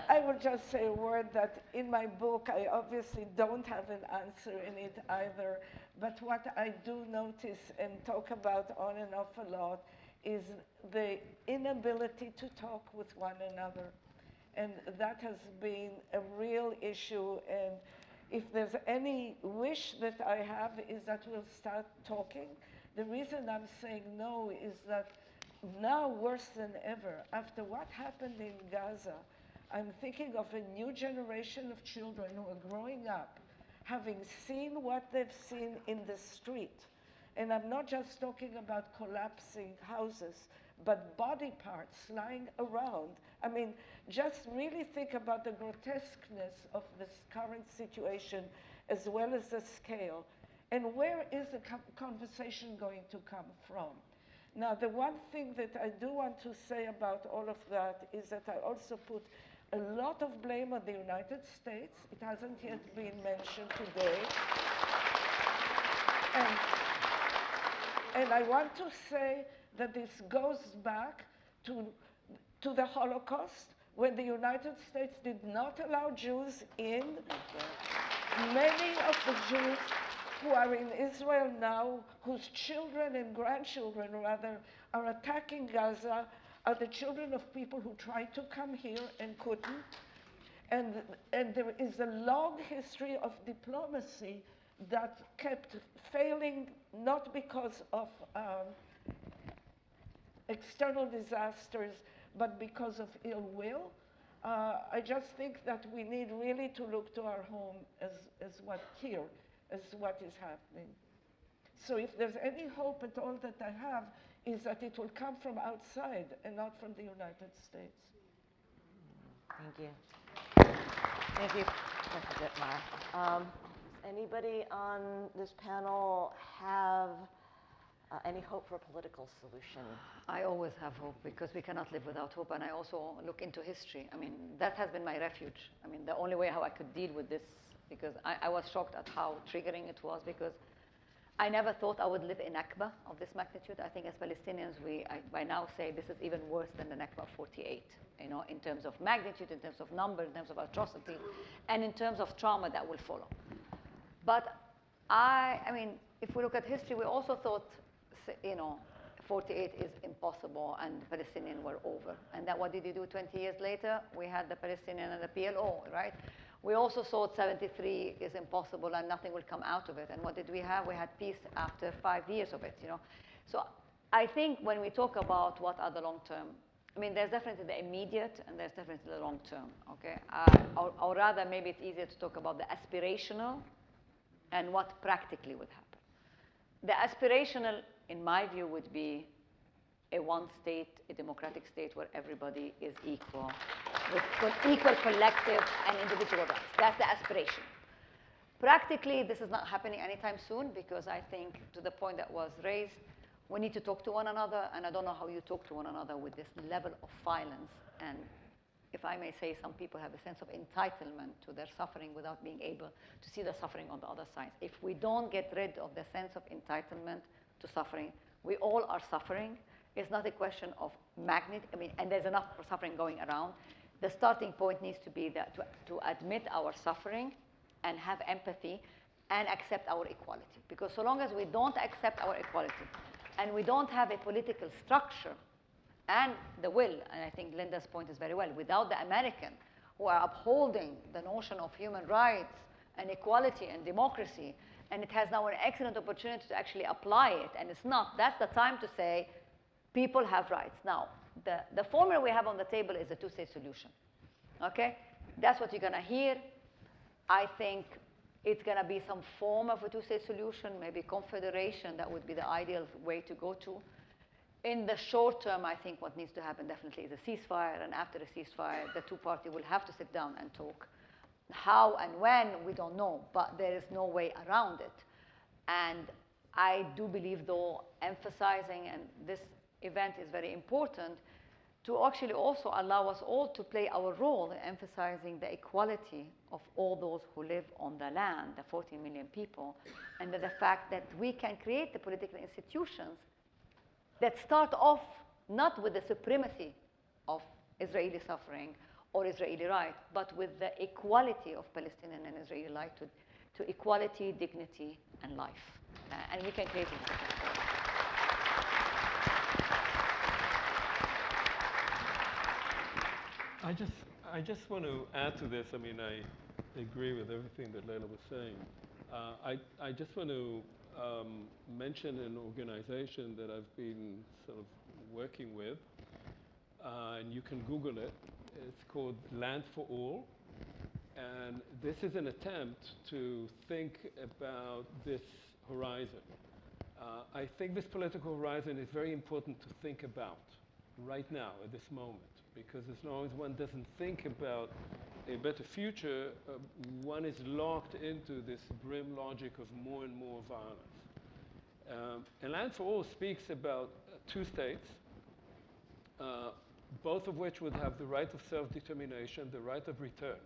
I would just say a word that in my book, I obviously don't have an answer in it either. But what I do notice and talk about on and off a lot is the inability to talk with one another. And that has been a real issue. And if there's any wish that I have is that we'll start talking. The reason I'm saying no is that now worse than ever, after what happened in Gaza, I'm thinking of a new generation of children who are growing up, having seen what they've seen in the street. And I'm not just talking about collapsing houses, but body parts lying around. I mean, just really think about the grotesqueness of this current situation as well as the scale. And where is the conversation going to come from? Now, the one thing that I do want to say about all of that is that I also put a lot of blame on the United States. It hasn't yet been mentioned today. And I want to say that this goes back to the Holocaust, when the United States did not allow Jews in. Many of the Jews who are in Israel now, whose children and grandchildren, rather, are attacking Gaza, are the children of people who tried to come here and couldn't. And there is a long history of diplomacy that kept failing, not because of external disasters, but because of ill will. I just think that we need really to look to our home as what is happening. So if there's any hope at all that I have, is that it will come from outside and not from the United States. Thank you. Thank you, Professor Dittmar. Does anybody on this panel have any hope for a political solution? I always have hope, because we cannot live without hope, and I also look into history. I mean, that has been my refuge. I mean, the only way how I could deal with this, because I was shocked at how triggering it was, because I never thought I would live in Nakba of this magnitude. I think as Palestinians, I by now say this is even worse than the Nakba of 48, you know, in terms of magnitude, in terms of number, in terms of atrocity, and in terms of trauma that will follow. But I mean, if we look at history, we also thought, you know, 48 is impossible and the Palestinians were over. And then what did you do 20 years later? We had the Palestinian and the PLO, right? We also thought 73 is impossible and nothing will come out of it. And what did we have? We had peace after 5 years of it, you know. So I think when we talk about what are the long-term, I mean, there's definitely the immediate and there's definitely the long-term, okay? Or rather, maybe it's easier to talk about the aspirational and what practically would happen. The aspirational, in my view, would be a one state, a democratic state where everybody is equal, with equal collective and individual rights. That's the aspiration. Practically, this is not happening anytime soon because I think, to the point that was raised, we need to talk to one another, and I don't know how you talk to one another with this level of violence. And if I may say, some people have a sense of entitlement to their suffering without being able to see the suffering on the other side. If we don't get rid of the sense of entitlement to suffering, we all are suffering. It's not a question of magnitude, and there's enough suffering going around. The starting point needs to be that to admit our suffering and have empathy and accept our equality. Because so long as we don't accept our equality and we don't have a political structure and the will, and I think Linda's point is very well, without the American who are upholding the notion of human rights and equality and democracy, and it has now an excellent opportunity to actually apply it, and it's not, that's the time to say people have rights. Now, the formula we have on the table is a two-state solution, okay? That's what you're gonna hear. I think it's gonna be some form of a two-state solution, maybe confederation, that would be the ideal way to go to. In the short term, I think what needs to happen definitely is a ceasefire, and after the ceasefire, the two parties will have to sit down and talk. How and when, we don't know, but there is no way around it. And I do believe, though, emphasizing, and this event is very important, to actually also allow us all to play our role in emphasizing the equality of all those who live on the land, the 14 million people, and the fact that we can create the political institutions that start off not with the supremacy of Israeli suffering or Israeli right, but with the equality of Palestinian and Israeli right to equality, dignity, and life. And we can create it. I just want to add to this. I mean, I agree with everything that Leila was saying. I just want to mention an organization that I've been sort of working with, and you can Google it. It's called Land for All, and this is an attempt to think about this horizon. I think this political horizon is very important to think about right now, at this moment, because as long as one doesn't think about a better future, one is locked into this grim logic of more and more violence. And Land for All speaks about two states, both of which would have the right of self-determination, the right of return,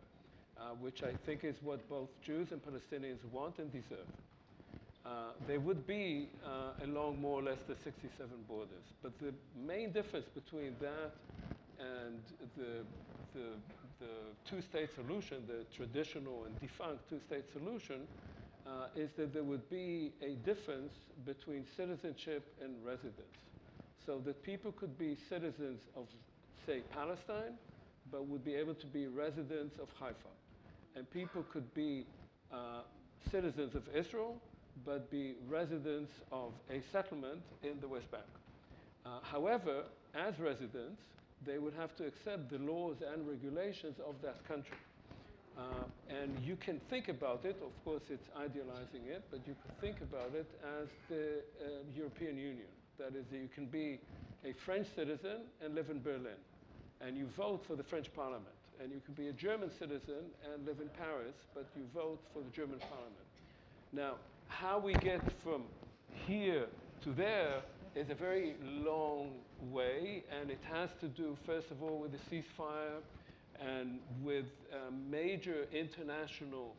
which I think is what both Jews and Palestinians want and deserve. They would be along more or less the 67 borders. But the main difference between that and the two-state solution, the traditional and defunct two-state solution, is that there would be a difference between citizenship and residence. So that people could be citizens of, say, Palestine, but would be able to be residents of Haifa. And people could be citizens of Israel, but be residents of a settlement in the West Bank. However, as residents, they would have to accept the laws and regulations of that country. And you can think about it, of course it's idealizing it, but you can think about it as the European Union. That is, you can be a French citizen and live in Berlin, and you vote for the French parliament. And you can be a German citizen and live in Paris, but you vote for the German parliament. Now, how we get from here to there is a very long way, and it has to do, first of all, with the ceasefire and with major international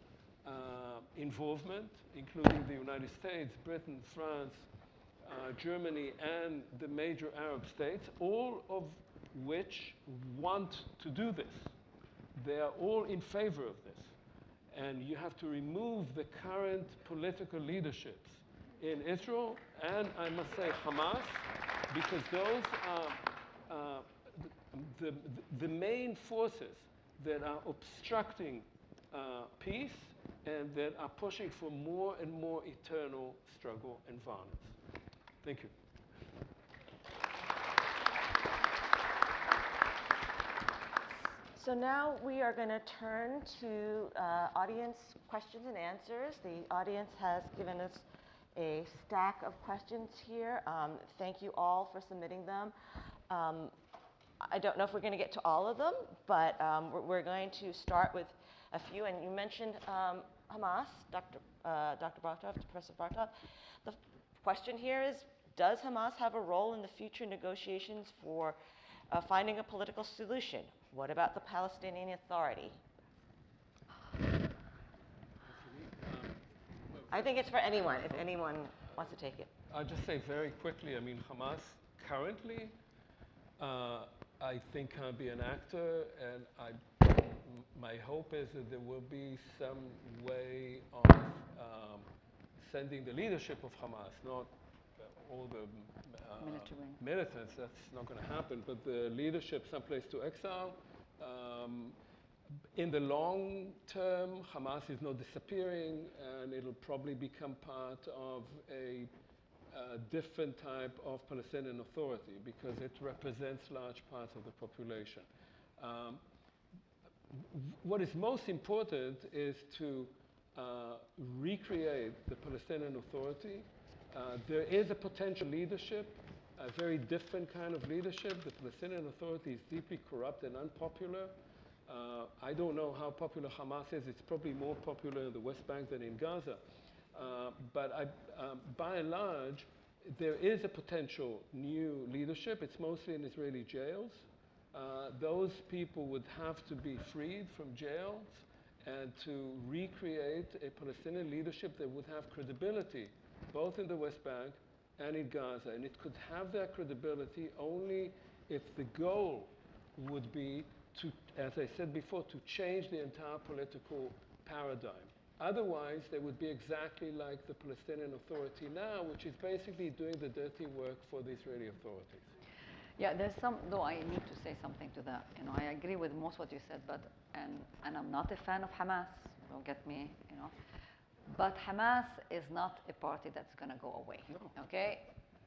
involvement, including the United States, Britain, France, Germany, and the major Arab states, all of which want to do this. They are all in favor of this. And you have to remove the current political leaderships in Israel, and I must say Hamas, because those are the main forces that are obstructing peace and that are pushing for more and more eternal struggle and violence. Thank you. So now we are going to turn to audience questions and answers. The audience has given us a stack of questions here. Thank you all for submitting them. I don't know if we're going to get to all of them, but we're going to start with a few. And you mentioned Hamas, Dr. Bartov, Professor Bartov. The question here is, does Hamas have a role in the future negotiations for finding a political solution? What about the Palestinian Authority? I think it's for anyone, if anyone wants to take it. I'll just say very quickly, I mean, Hamas currently, I think, can be an actor, and my hope is that there will be some way of sending the leadership of Hamas, not all the militants, that's not going to happen, but the leadership someplace to exile. In the long term, Hamas is not disappearing, and it'll probably become part of a different type of Palestinian Authority because it represents large parts of the population. What is most important is to recreate the Palestinian Authority. There is a potential leadership, a very different kind of leadership. The Palestinian Authority is deeply corrupt and unpopular. I don't know how popular Hamas is. It's probably more popular in the West Bank than in Gaza. But by and large, there is a potential new leadership. It's mostly in Israeli jails. Those people would have to be freed from jails and to recreate a Palestinian leadership that would have credibility, both in the West Bank and in Gaza. And it could have that credibility only if the goal would be to, as I said before, to change the entire political paradigm. Otherwise, they would be exactly like the Palestinian Authority now, which is basically doing the dirty work for the Israeli authorities. Yeah, there's some, though I need to say something to that. You know, I agree with most what you said, but, and I'm not a fan of Hamas, don't get me, you know. But Hamas is not a party that's going to go away, okay?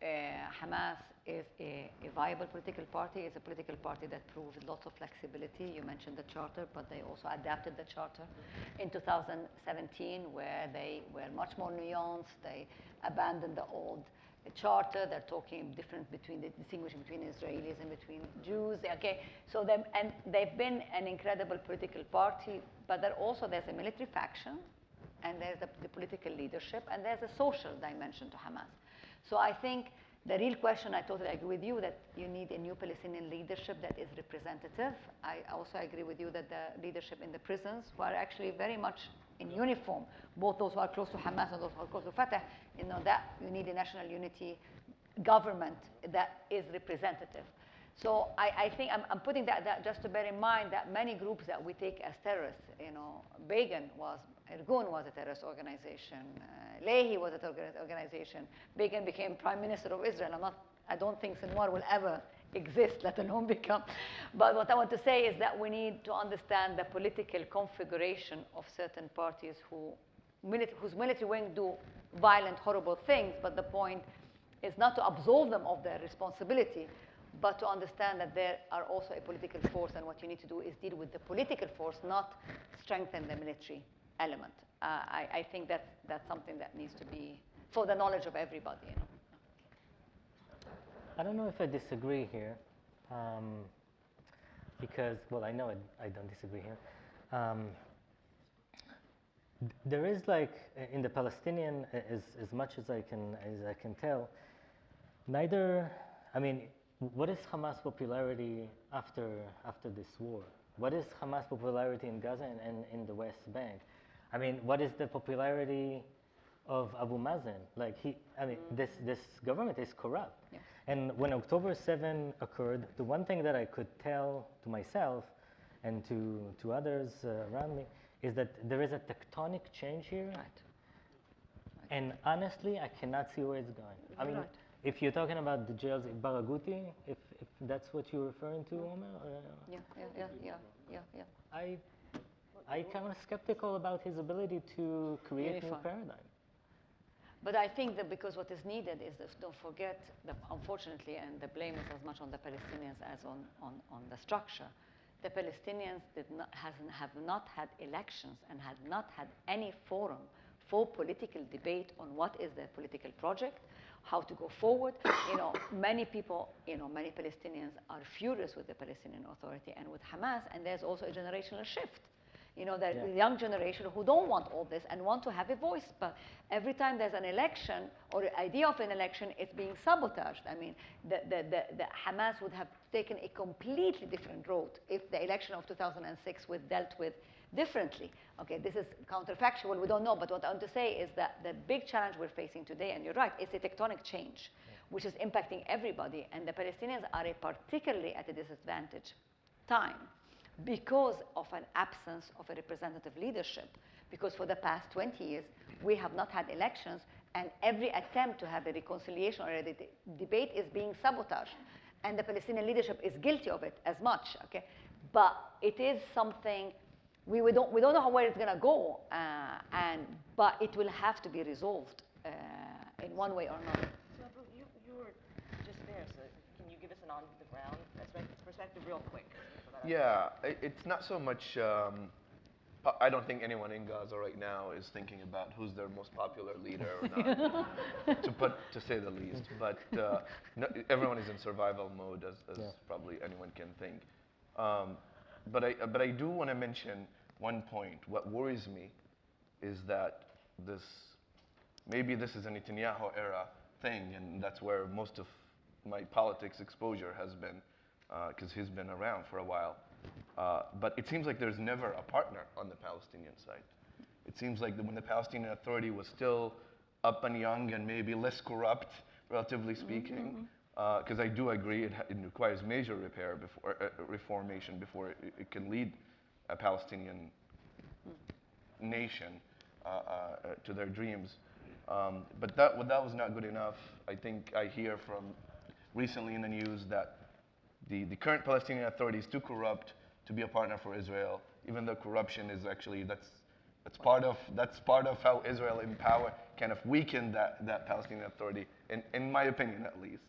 Hamas is a viable political party. It's a political party that proves lots of flexibility. You mentioned the charter, but they also adapted the charter in 2017, where they were much more nuanced. They abandoned the old charter. They're talking distinguishing between Israelis and between Jews. Okay, so they've been an incredible political party, but there's a military faction, and there's the political leadership, and there's a social dimension to Hamas. So I think the real question, I totally agree with you, that you need a new Palestinian leadership that is representative. I also agree with you that the leadership in the prisons, who are actually very much in uniform, both those who are close to Hamas and those who are close to Fatah, you know, that you need a national unity government that is representative. So I think I'm putting that just to bear in mind that many groups that we take as terrorists, you know, Irgun was a terrorist organization, Lehi was a terrorist organization, Begin became Prime Minister of Israel. I don't think Sinwar will ever exist, let alone become. But what I want to say is that we need to understand the political configuration of certain parties whose military wing do violent, horrible things, but the point is not to absolve them of their responsibility, but to understand that there are also a political force, and what you need to do is deal with the political force, not strengthen the military element. I think that's something that needs to be for the knowledge of everybody. You know. I don't know if I disagree here, because, well, I know I don't disagree here. There is, like, in the Palestinian, as much as I can tell, neither, I mean, what is Hamas' popularity after this war? What is Hamas' popularity in Gaza and in the West Bank? I mean, what is the popularity of Abu Mazen? Like, this government is corrupt. Yeah. And when October 7 occurred, the one thing that I could tell to myself and to others around me is that there is a tectonic change here. Right. And honestly, I cannot see where it's going. I mean, if you're talking about the jails in Barghouti, if that's what you're referring to, Omer? Yeah. I kind of skeptical about his ability to create new paradigm. But I think that because what is needed is that, don't forget that, unfortunately, and the blame is as much on the Palestinians as on the structure, the Palestinians have not had elections and had not had any forum for political debate on what is their political project, how to go forward. Many people, many Palestinians are furious with the Palestinian Authority and with Hamas, and there's also a generational shift. The young generation who don't want all this and want to have a voice, but every time there's an election or the idea of an election, it's being sabotaged. I mean, the Hamas would have taken a completely different road if the election of 2006 was dealt with differently. Okay, this is counterfactual, we don't know, but what I want to say is that the big challenge we're facing today, and you're right, it's a tectonic change, which is impacting everybody, and the Palestinians are particularly at a disadvantage time because of an absence of a representative leadership, because for the past 20 years, we have not had elections, and every attempt to have a reconciliation or a debate is being sabotaged, and the Palestinian leadership is guilty of it as much, okay? But it is something we don't know where it's going to go, but it will have to be resolved in one way or another. So you were just there, so can you give us an on-the-ground perspective real quick? Yeah, it's not so much, I don't think anyone in Gaza right now is thinking about who's their most popular leader or not, to say the least. But everyone is in survival mode, as probably anyone can think. But I do want to mention one point. What worries me is that maybe this is a Netanyahu era thing, and that's where most of my politics exposure has been, because he's been around for a while. But it seems like there's never a partner on the Palestinian side. It seems like when the Palestinian Authority was still up and young and maybe less corrupt, relatively speaking, because I do agree it requires major reformation before it can lead a Palestinian nation to their dreams. But that was not good enough. I think I hear from recently in the news that the current Palestinian Authority is too corrupt to be a partner for Israel, even though corruption is actually, that's part of how Israel in power kind of weakened that Palestinian Authority, in my opinion at least,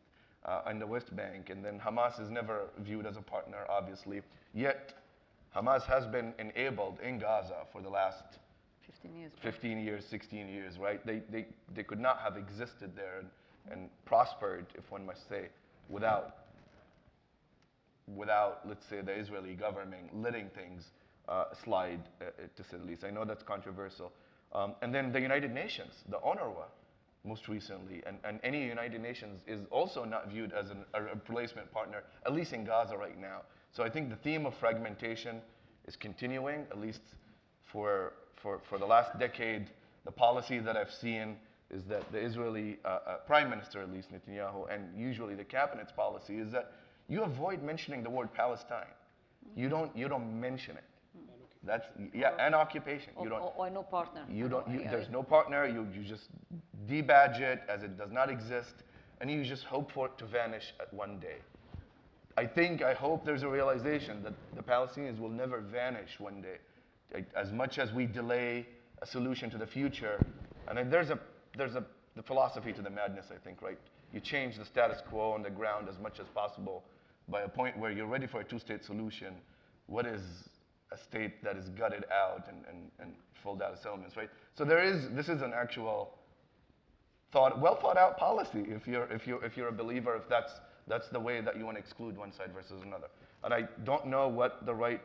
in the West Bank. And then Hamas is never viewed as a partner, obviously. Yet Hamas has been enabled in Gaza for the last 15 years, 16 years, right? They could not have existed there and prospered, if one must say, without, let's say, the Israeli government letting things slide, to say the least. I know that's controversial. And then the United Nations, the UNRWA, most recently, and any United Nations is also not viewed as a replacement partner, at least in Gaza right now. So I think the theme of fragmentation is continuing, at least for the last decade. The policy that I've seen is that the Israeli Prime Minister, at least Netanyahu, and usually the cabinet's policy is that you avoid mentioning the word Palestine. You don't mention it. That's an occupation. Or no partner. There's no partner. You just debadge it as it does not exist, and you just hope for it to vanish at one day. I hope there's a realization that the Palestinians will never vanish one day. As much as we delay a solution to the future, and then there's the philosophy to the madness, I think, right? You change the status quo on the ground as much as possible by a point where you're ready for a two-state solution. What is a state that is gutted out and filled out of settlements, right? So this is an actual well thought out policy if you're a believer, if that's the way that you want to exclude one side versus another. And I don't know what the right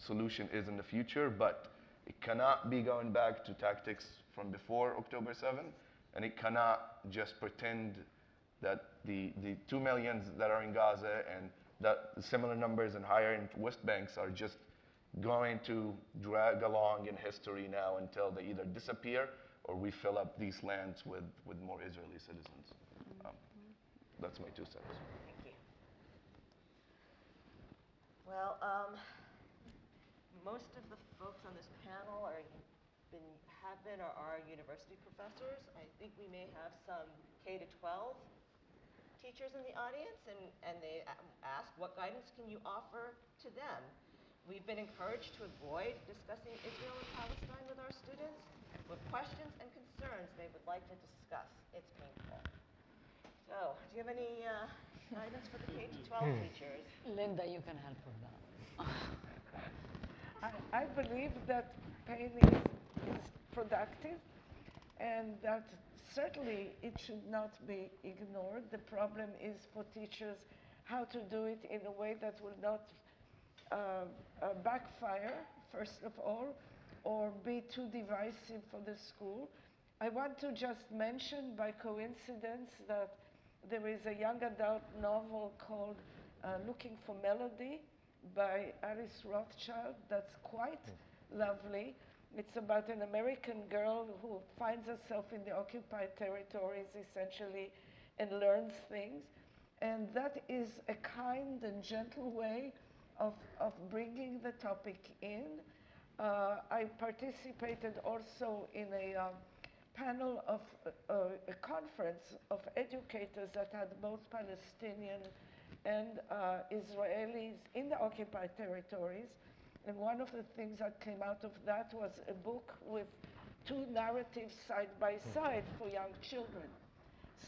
solution is in the future, but it cannot be going back to tactics from before October 7th, and it cannot just pretend that the 2 million that are in Gaza and that similar numbers and higher in West Banks are just going to drag along in history now until they either disappear or we fill up these lands with more Israeli citizens. That's my 2 cents. Thank you. Well, most of the folks on this panel have been or are university professors. I think we may have some K-12 teachers in the audience, and they ask, what guidance can you offer to them? We've been encouraged to avoid discussing Israel and Palestine with our students with questions and concerns they would like to discuss. It's painful. So, do you have any guidance for the K-12 teachers? Linda, you can help with that. I believe that pain is productive, and that certainly it should not be ignored. The problem is for teachers how to do it in a way that will not backfire, first of all, or be too divisive for the school. I want to just mention by coincidence that there is a young adult novel called Looking for Melody by Alice Rothschild that's quite lovely. It's about an American girl who finds herself in the occupied territories essentially and learns things. And that is a kind and gentle way of bringing the topic in. I participated also in a panel of a conference of educators that had both Palestinian and Israelis in the occupied territories. And one of the things that came out of that was a book with two narratives side by side for young children.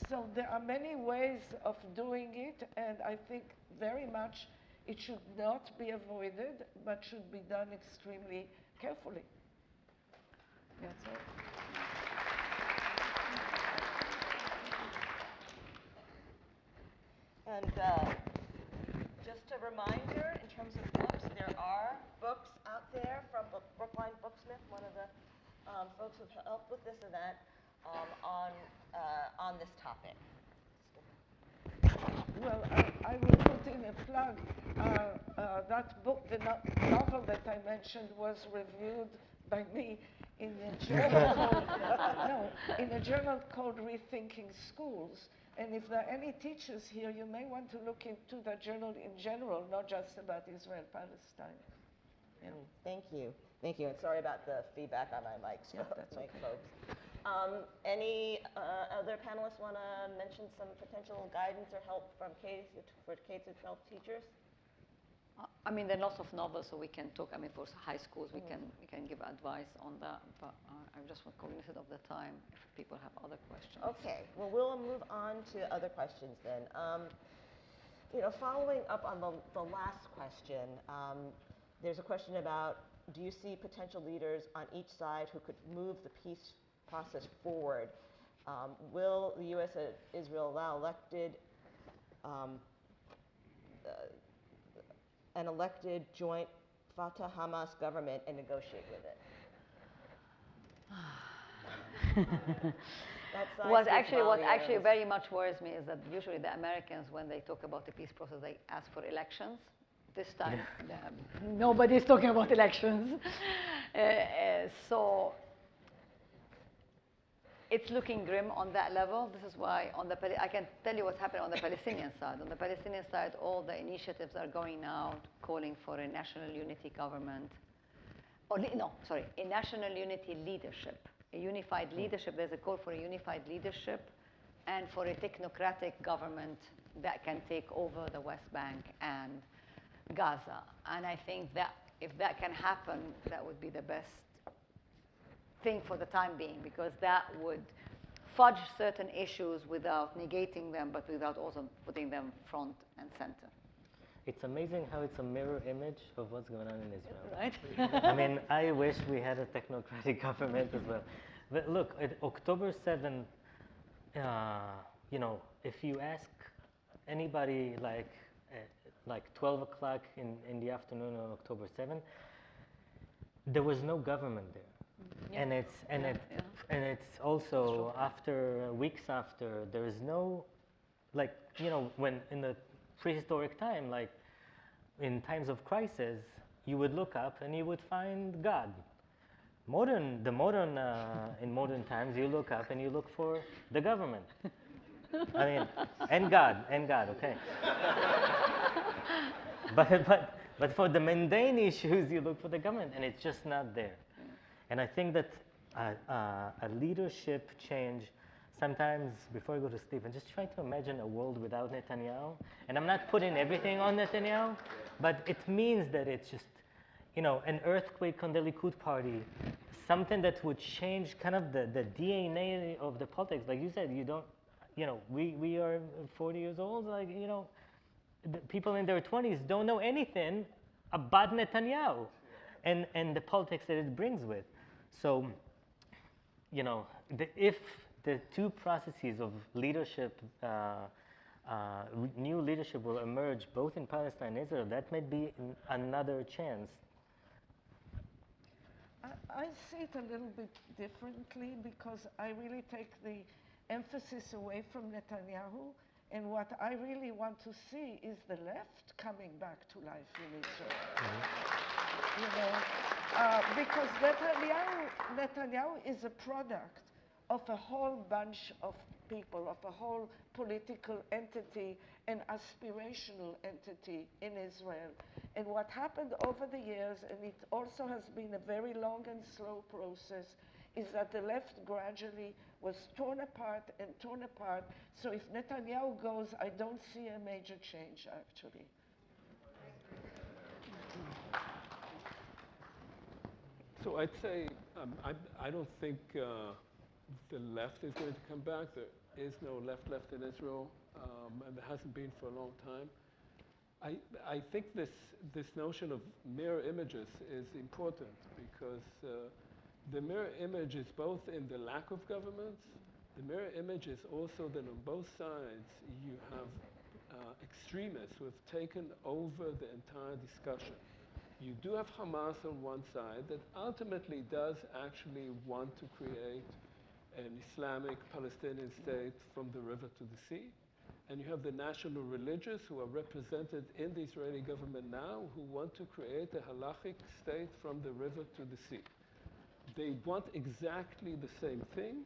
So there are many ways of doing it, and I think very much it should not be avoided, but should be done extremely carefully. That's it. And just a reminder, in terms of books, there are books out there from Brookline Booksmith, one of the folks who helped with this event, on this topic. Well, I will put in a plug. That book, the novel that I mentioned, was reviewed by me in a journal called, in a journal called Rethinking Schools. And if there are any teachers here, you may want to look into the journal in general, not just about Israel Palestine. Yeah. Thank you. Thank you. And sorry about the feedback on my mic, Yeah, that's mic okay. folks. Any other panelists want to mention some potential guidance or help from for K-12 teachers? I mean, there are lots of novels, so we can talk. I mean, for high schools, we can give advice on that. But I just want cognizant of the time if people have other questions. Okay. Well, we'll move on to other questions then. Following up on the last question, there's a question about, do you see potential leaders on each side who could move the peace process forward? Will the U.S. and Israel allow an elected joint Fatah-Hamas government and negotiate with it? What actually very much worries me is that usually the Americans, when they talk about the peace process, they ask for elections. This time, nobody's talking about elections. So it's looking grim on that level. This is why I can tell you what's happening on the Palestinian side. On the Palestinian side, all the initiatives are going now calling for a national unity government. A national unity leadership. A unified leadership. There's a call for a unified leadership and for a technocratic government that can take over the West Bank and Gaza. And I think that if that can happen, that would be the best thing for the time being, because that would fudge certain issues without negating them, but without also putting them front and center. It's amazing how it's a mirror image of what's going on in Israel. Right? I mean, I wish we had a technocratic government as well. But look, at October 7th, if you ask anybody like 12 o'clock in the afternoon on October 7th, there was no government there. Yeah. And it's also weeks after, there is no, when in the prehistoric time, like in times of crisis, you would look up and you would find God. In modern times, you look up and you look for the government. I mean, and God, okay. But for the mundane issues, you look for the government, and it's just not there. And I think that a leadership change, sometimes before I go to sleep, I just try to imagine a world without Netanyahu. And I'm not putting everything on Netanyahu, but it means that it's just, an earthquake on the Likud party, something that would change kind of the DNA of the politics. Like you said, we are 40 years old, the people in their 20s don't know anything about Netanyahu and the politics that it brings with. So, you know, if the two processes of leadership, new leadership will emerge both in Palestine and Israel, that might be another chance. I see it a little bit differently because I really take the emphasis away from Netanyahu, and what I really want to see is the left coming back to life in Israel. You know, because Netanyahu is a product of a whole bunch of people, of a whole political entity and aspirational entity in Israel. And what happened over the years, and it also has been a very long and slow process, is that the left gradually was torn apart and torn apart. So if Netanyahu goes, I don't see a major change, actually. So I'd say I don't think the left is going to come back. There is no left in Israel, and there hasn't been for a long time. I think this notion of mirror images is important because the mirror image is both in the lack of governments. The mirror image is also that on both sides you have extremists who have taken over the entire discussion. You do have Hamas on one side that ultimately does actually want to create an Islamic Palestinian state from the river to the sea. And you have the national religious who are represented in the Israeli government now who want to create a halachic state from the river to the sea. They want exactly the same thing,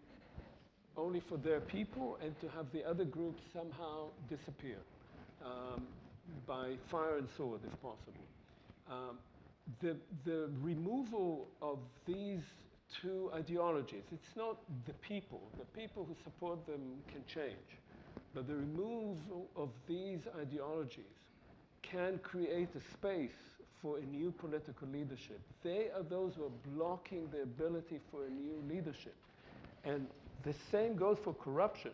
only for their people, and to have the other groups somehow disappear by fire and sword, if possible. The removal of these two ideologies, it's not the people who support them can change, but the removal of these ideologies can create a space for a new political leadership. They are those who are blocking the ability for a new leadership. And the same goes for corruption.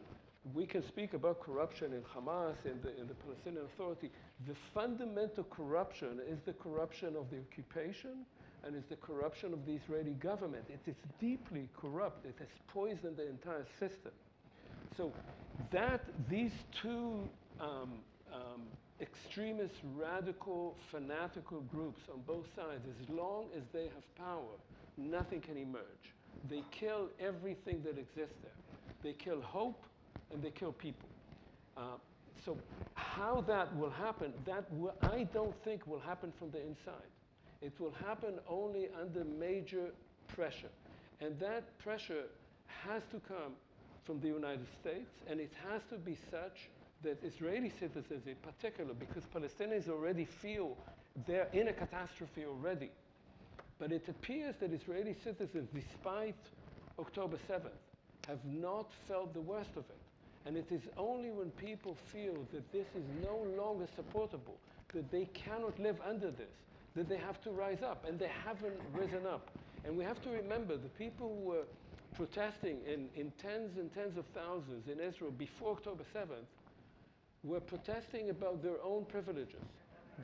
We can speak about corruption in Hamas, in the Palestinian Authority. The fundamental corruption is the corruption of the occupation and is the corruption of the Israeli government. It is deeply corrupt. It has poisoned the entire system. So that these two extremist, radical, fanatical groups on both sides, as long as they have power, nothing can emerge. They kill everything that exists there. They kill hope, and they kill people. So how that will happen, I don't think will happen from the inside. It will happen only under major pressure. And that pressure has to come from the United States, and it has to be such that Israeli citizens in particular, because Palestinians already feel they're in a catastrophe already. But it appears that Israeli citizens, despite October 7th, have not felt the worst of it. And it is only when people feel that this is no longer supportable, that they cannot live under this, that they have to rise up. And they haven't risen up. And we have to remember the people who were protesting in tens and tens of thousands in Israel before October 7th were protesting about their own privileges.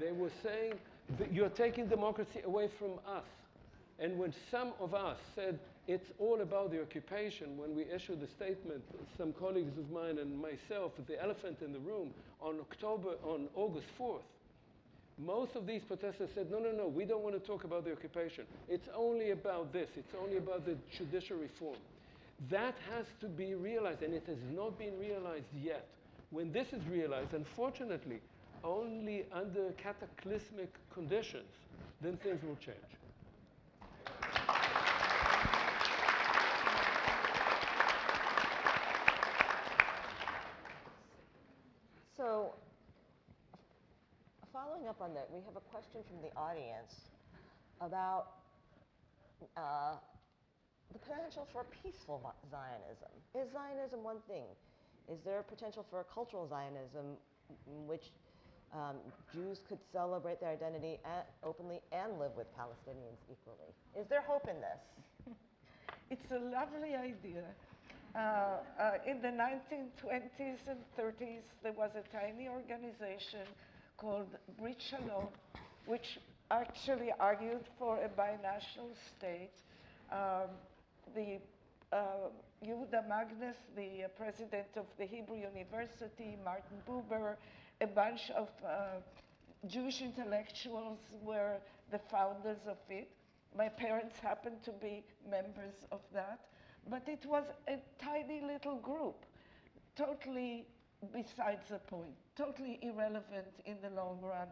They were saying that you're taking democracy away from us. And when some of us said it's all about the occupation, when we issued a statement, some colleagues of mine and myself, the elephant in the room, on August 4th, most of these protesters said, no, we don't want to talk about the occupation. It's only about this. It's only about the judicial reform. That has to be realized, and it has not been realized yet. When this is realized, unfortunately, only under cataclysmic conditions, then things will change. So, following up on that, we have a question from the audience about the potential for peaceful Zionism. Is Zionism one thing? Is there a potential for a cultural Zionism in which Jews could celebrate their identity openly and live with Palestinians equally? Is there hope in this? It's a lovely idea. In the 1920s and 30s, there was a tiny organization called Brit Shalom, which actually argued for a binational state. Yehuda Magnus, the president of the Hebrew University, Martin Buber, a bunch of Jewish intellectuals were the founders of it. My parents happened to be members of that, but it was a tiny little group, totally besides the point, totally irrelevant in the long run.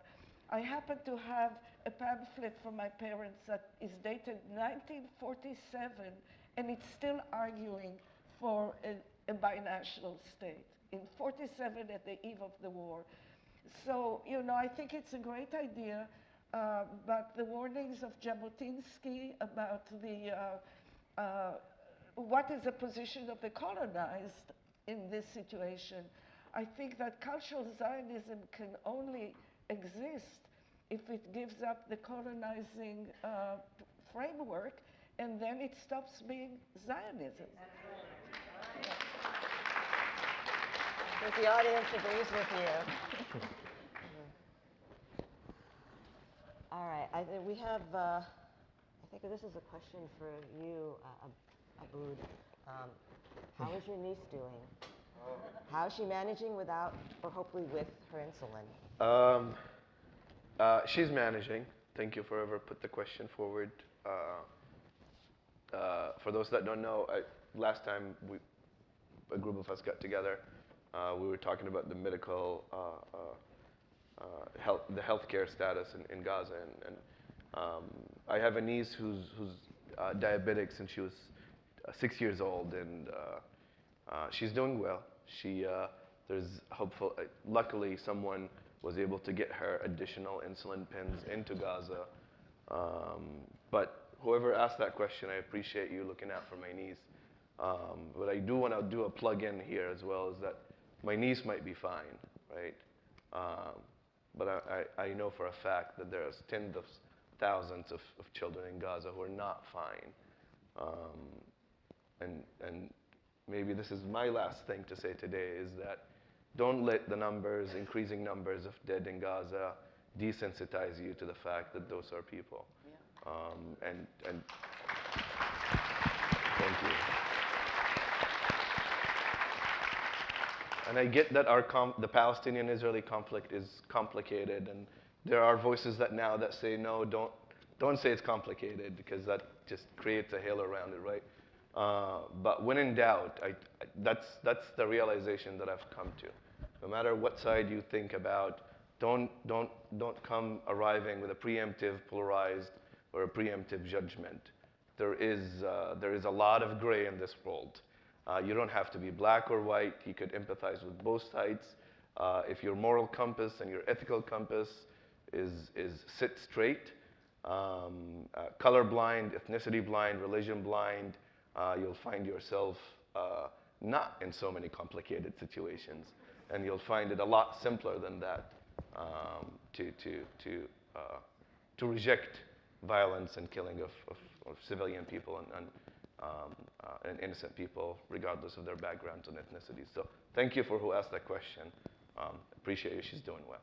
I happen to have a pamphlet from my parents that is dated 1947, and it's still arguing for a binational state in 47 at the eve of the war. So, you know, I think it's a great idea, but the warnings of Jabotinsky about what is the position of the colonized in this situation, I think that cultural Zionism can only exist if it gives up the colonizing framework, and then it stops being Zionism. If the audience agrees with you. All right, we have, I think this is a question for you, Abood. How is your niece doing? How is she managing without, or hopefully with, her insulin? She's managing. Thank you for whoever put the question forward. For those that don't know, last time a group of us got together, we were talking about the medical, the healthcare status in Gaza, and I have a niece who's diabetic since she was 6 years old, and she's doing well. Luckily, someone was able to get her additional insulin pens into Gaza. But whoever asked that question, I appreciate you looking out for my niece. But I do want to do a plug-in here as well, is that my niece might be fine, right? But I know for a fact that there's tens of thousands of children in Gaza who are not fine. And maybe this is my last thing to say today, is that don't let the increasing numbers of dead in Gaza desensitize you to the fact that those are people. Yeah. And thank you. And I get that the Palestinian-Israeli conflict is complicated, and there are voices that say, no, don't say it's complicated, because that just creates a halo around it, right? But when in doubt, that's the realization that I've come to. No matter what side you think about, don't come arriving with a preemptive polarized or a preemptive judgment. There is a lot of gray in this world. You don't have to be black or white. You could empathize with both sides. If your moral compass and your ethical compass is sit straight, color blind, ethnicity blind, religion blind, you'll find yourself not in so many complicated situations, and you'll find it a lot simpler than that to reject violence and killing of civilian people and innocent people, regardless of their backgrounds and ethnicities. So thank you for who asked that question. Appreciate it. She's doing well.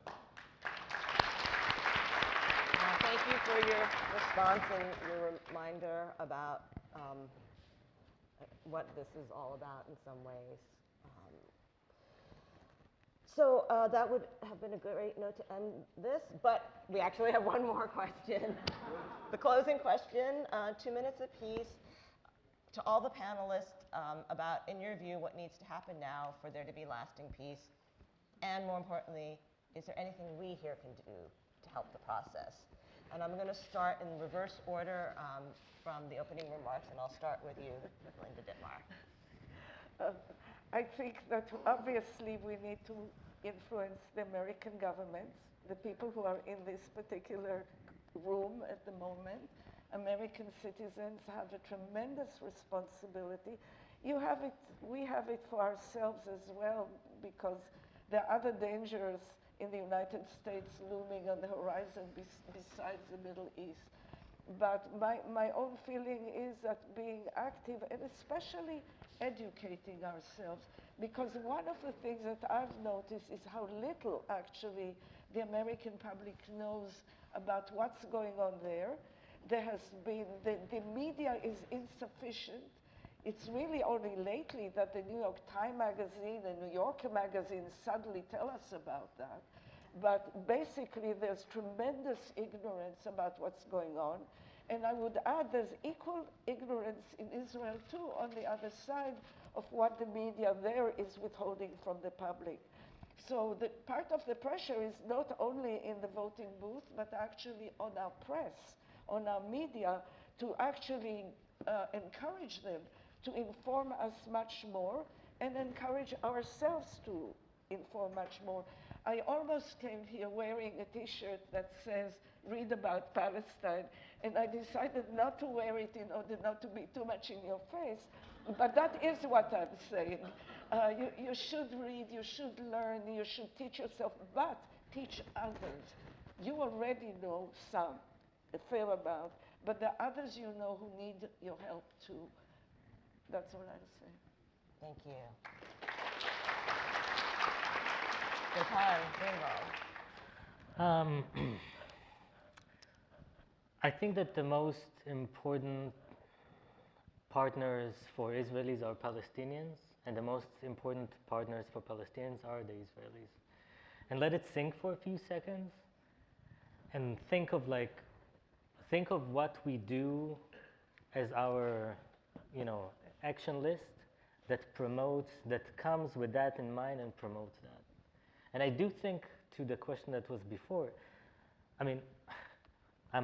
Thank you for your response and your reminder about what this is all about in some ways. So that would have been a great note to end this, but we actually have one more question. The closing question, 2 minutes apiece, to all the panelists about, in your view, what needs to happen now for there to be lasting peace, and more importantly, is there anything we here can do to help the process? And I'm going to start in reverse order from the opening remarks, and I'll start with you, Linda Dittmar. I think that obviously we need to influence the American governments, the people who are in this particular room at the moment. American citizens have a tremendous responsibility. You have it, we have it for ourselves as well, because there are other dangers in the United States looming on the horizon besides the Middle East. But my own feeling is that being active, and especially educating ourselves, because one of the things that I've noticed is how little actually the American public knows about what's going on there. There has been, the media is insufficient. It's really only lately that the New York Times magazine and New Yorker magazine suddenly tell us about that. But basically, there's tremendous ignorance about what's going on. And I would add there's equal ignorance in Israel, too, on the other side of what the media there is withholding from the public. So the part of the pressure is not only in the voting booth, but actually on our press, on our media, to actually encourage them to inform us much more and encourage ourselves to inform much more. I almost came here wearing a T-shirt that says, "Read about Palestine," and I decided not to wear it in order not to be too much in your face, but that is what I'm saying. You should read, you should learn, you should teach yourself, but teach others. You already know some, a fair amount, but there are others you know who need your help too. That's all I'll say. Thank you. Dotan Greenvald. I think that the most important partners for Israelis are Palestinians, and the most important partners for Palestinians are the Israelis. And let it sink for a few seconds, and think of what we do as our, action list that comes with that in mind and promotes that. And I do think, to the question that was before, I'm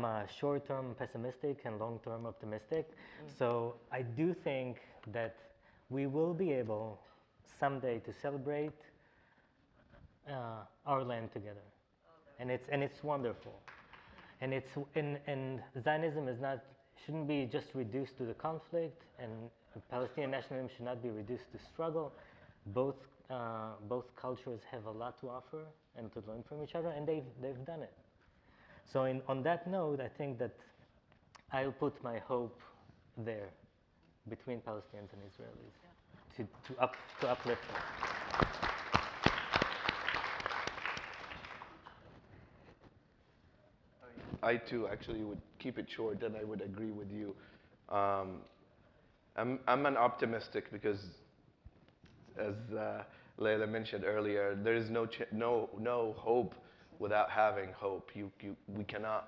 a short-term pessimistic and long-term optimistic. So I do think that we will be able someday to celebrate our land together, and it's wonderful. And Zionism shouldn't be just reduced to the conflict, and Palestinian nationalism should not be reduced to struggle. Both cultures have a lot to offer and to learn from each other, and they've done it. So on that note, I think that I'll put my hope there between Palestinians and Israelis to uplift us. I too actually would keep it short, and I would agree with you. I'm an optimistic because, as Leila mentioned earlier, there is no hope without having hope. We cannot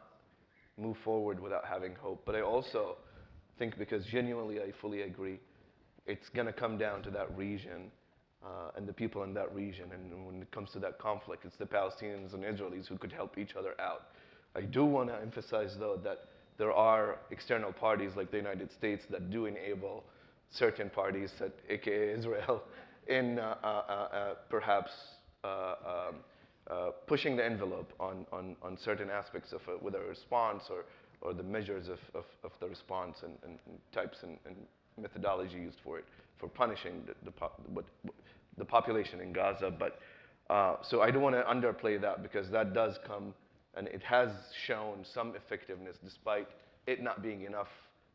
move forward without having hope. But I also think, because genuinely I fully agree, it's going to come down to that region and the people in that region. And when it comes to that conflict, it's the Palestinians and Israelis who could help each other out. I do want to emphasize, though, that there are external parties like the United States that do enable certain parties, aka Israel, in perhaps pushing the envelope on certain aspects of it, whether a response or the measures of the response and types and methodology used for it, for punishing the population in Gaza. But so I don't want to underplay that, because that does come, and it has shown some effectiveness despite it not being enough.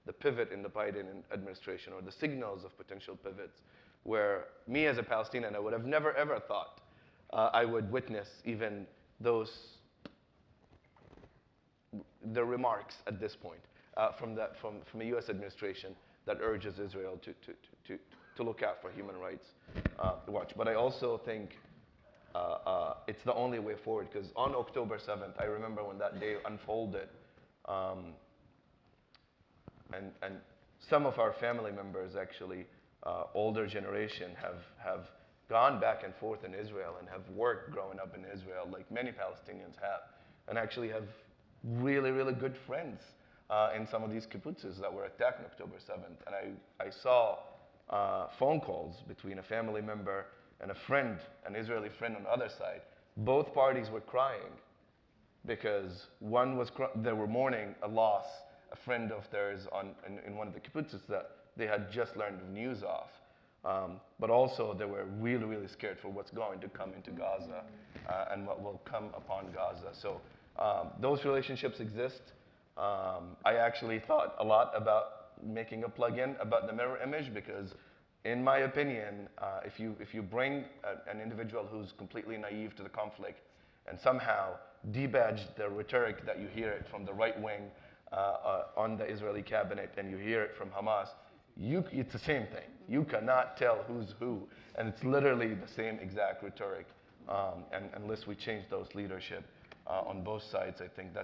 The pivot in the Biden administration, or the signals of potential pivots, where me as a Palestinian, I would have never ever thought I would witness even the remarks at this point from the U.S. administration that urges Israel to look out for human rights watch. But I also think it's the only way forward, because on October 7th, I remember when that day unfolded, and some of our family members, actually, older generation, have gone back and forth in Israel and have worked growing up in Israel, like many Palestinians have, and actually have really, really good friends in some of these kibbutzes that were attacked on October 7th. And I saw phone calls between a family member and a friend, an Israeli friend on the other side. Both parties were crying because they were mourning a loss, a friend of theirs in one of the kibbutzes that they had just learned the news of. But also they were really, really scared for what's going to come into Gaza and what will come upon Gaza. So those relationships exist. I actually thought a lot about making a plugin about the mirror image, because in my opinion, if you bring an individual who's completely naive to the conflict and somehow debadge the rhetoric that you hear it from the right wing on the Israeli cabinet and you hear it from Hamas, it's the same thing. You cannot tell who's who, and it's literally the same exact rhetoric. And unless we change those leadership on both sides, I think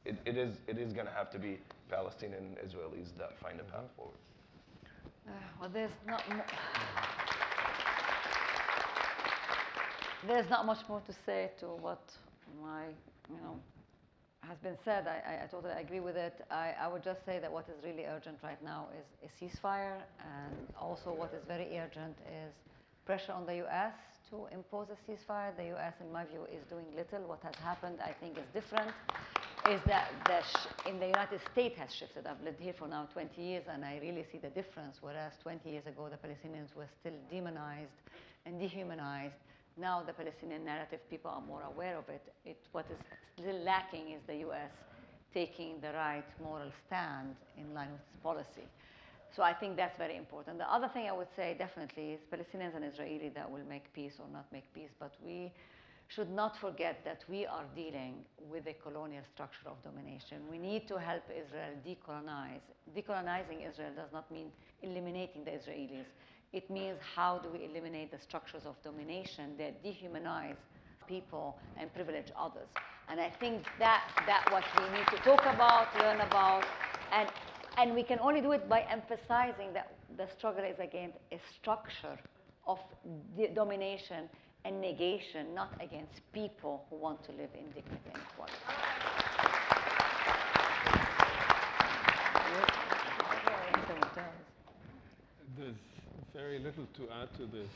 it is going to have to be Palestinian and Israelis that find a path forward. Well, there's not much more to say to what has been said. I totally agree with it. I would just say that what is really urgent right now is a ceasefire, and also what is very urgent is pressure on the U.S. to impose a ceasefire. The U.S., in my view, is doing little. What has happened, I think, is different, is that in the United States has shifted. I've lived here for now 20 years, and I really see the difference. Whereas 20 years ago, the Palestinians were still demonized and dehumanized. Now the Palestinian narrative, people are more aware of it. What is still lacking is the U.S. taking the right moral stand in line with its policy. So I think that's very important. The other thing I would say definitely is Palestinians and Israelis that will make peace or not make peace, but we should not forget that we are dealing with a colonial structure of domination. We need to help Israel decolonize. Decolonizing Israel does not mean eliminating the Israelis. It means how do we eliminate the structures of domination that dehumanize people and privilege others. And I think that's what we need to talk about, learn about, and we can only do it by emphasizing that the struggle is against a structure of domination and negation, not against people who want to live in dignity and equality. There's very little to add to this.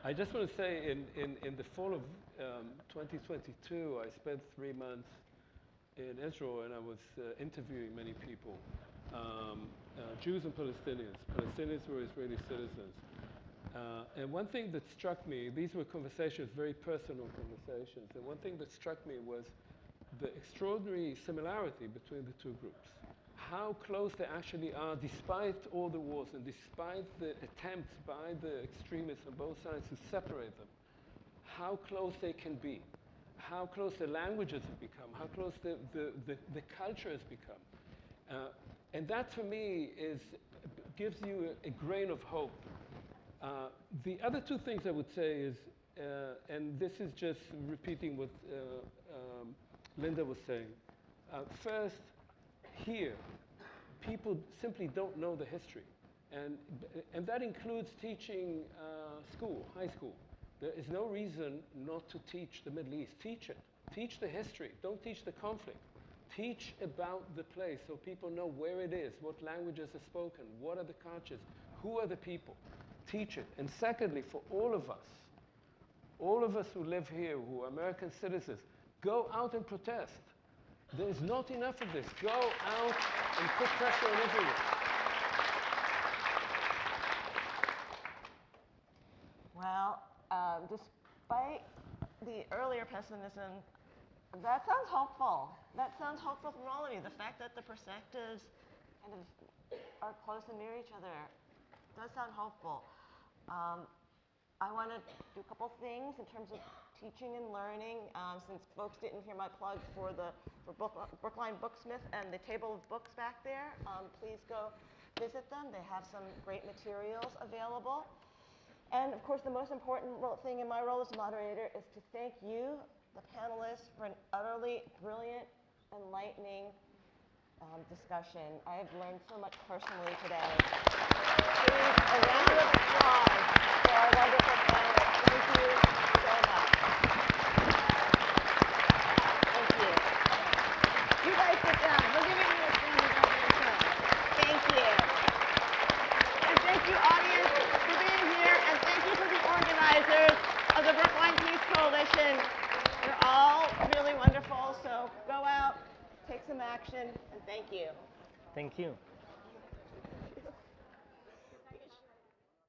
I just want to say in the fall of 2022, I spent 3 months in Israel, and I was interviewing many people, Jews and Palestinians. Palestinians were Israeli citizens. And one thing that struck me, these were conversations, very personal conversations, and one thing that struck me was the extraordinary similarity between the two groups. How close they actually are, despite all the wars and despite the attempts by the extremists on both sides to separate them, how close they can be, how close the languages have become, how close the culture has become. And that, for me, gives you a grain of hope. The other two things I would say is, and this is just repeating what Linda was saying. First, here, people simply don't know the history. And that includes teaching school, high school. There is no reason not to teach the Middle East. Teach it. Teach the history. Don't teach the conflict. Teach about the place so people know where it is, what languages are spoken, what are the cultures, who are the people. Teach it. And secondly, for all of us who live here, who are American citizens, go out and protest. There is not enough of this. Go out and put pressure on Israel. Well, despite the earlier pessimism, that sounds hopeful. That sounds hopeful from all of you. The fact that the perspectives kind of are close and near each other does sound hopeful. I want to do a couple things in terms of teaching and learning. Since folks didn't hear my plug for Brookline Booksmith and the table of books back there, please go visit them. They have some great materials available. And of course, the most important thing in my role as moderator is to thank you, the panelists, for an utterly brilliant, enlightening discussion. I have learned so much personally today. Please, a round of applause for our wonderful panelists. Thank you so much. Thank you. You guys sit down. We're giving you a standing ovation. Thank you. And thank you, audience, for being here. And thank you to the organizers of the Brookline Peace Coalition. You're all really wonderful. So go out, take some action, and thank you. Thank you.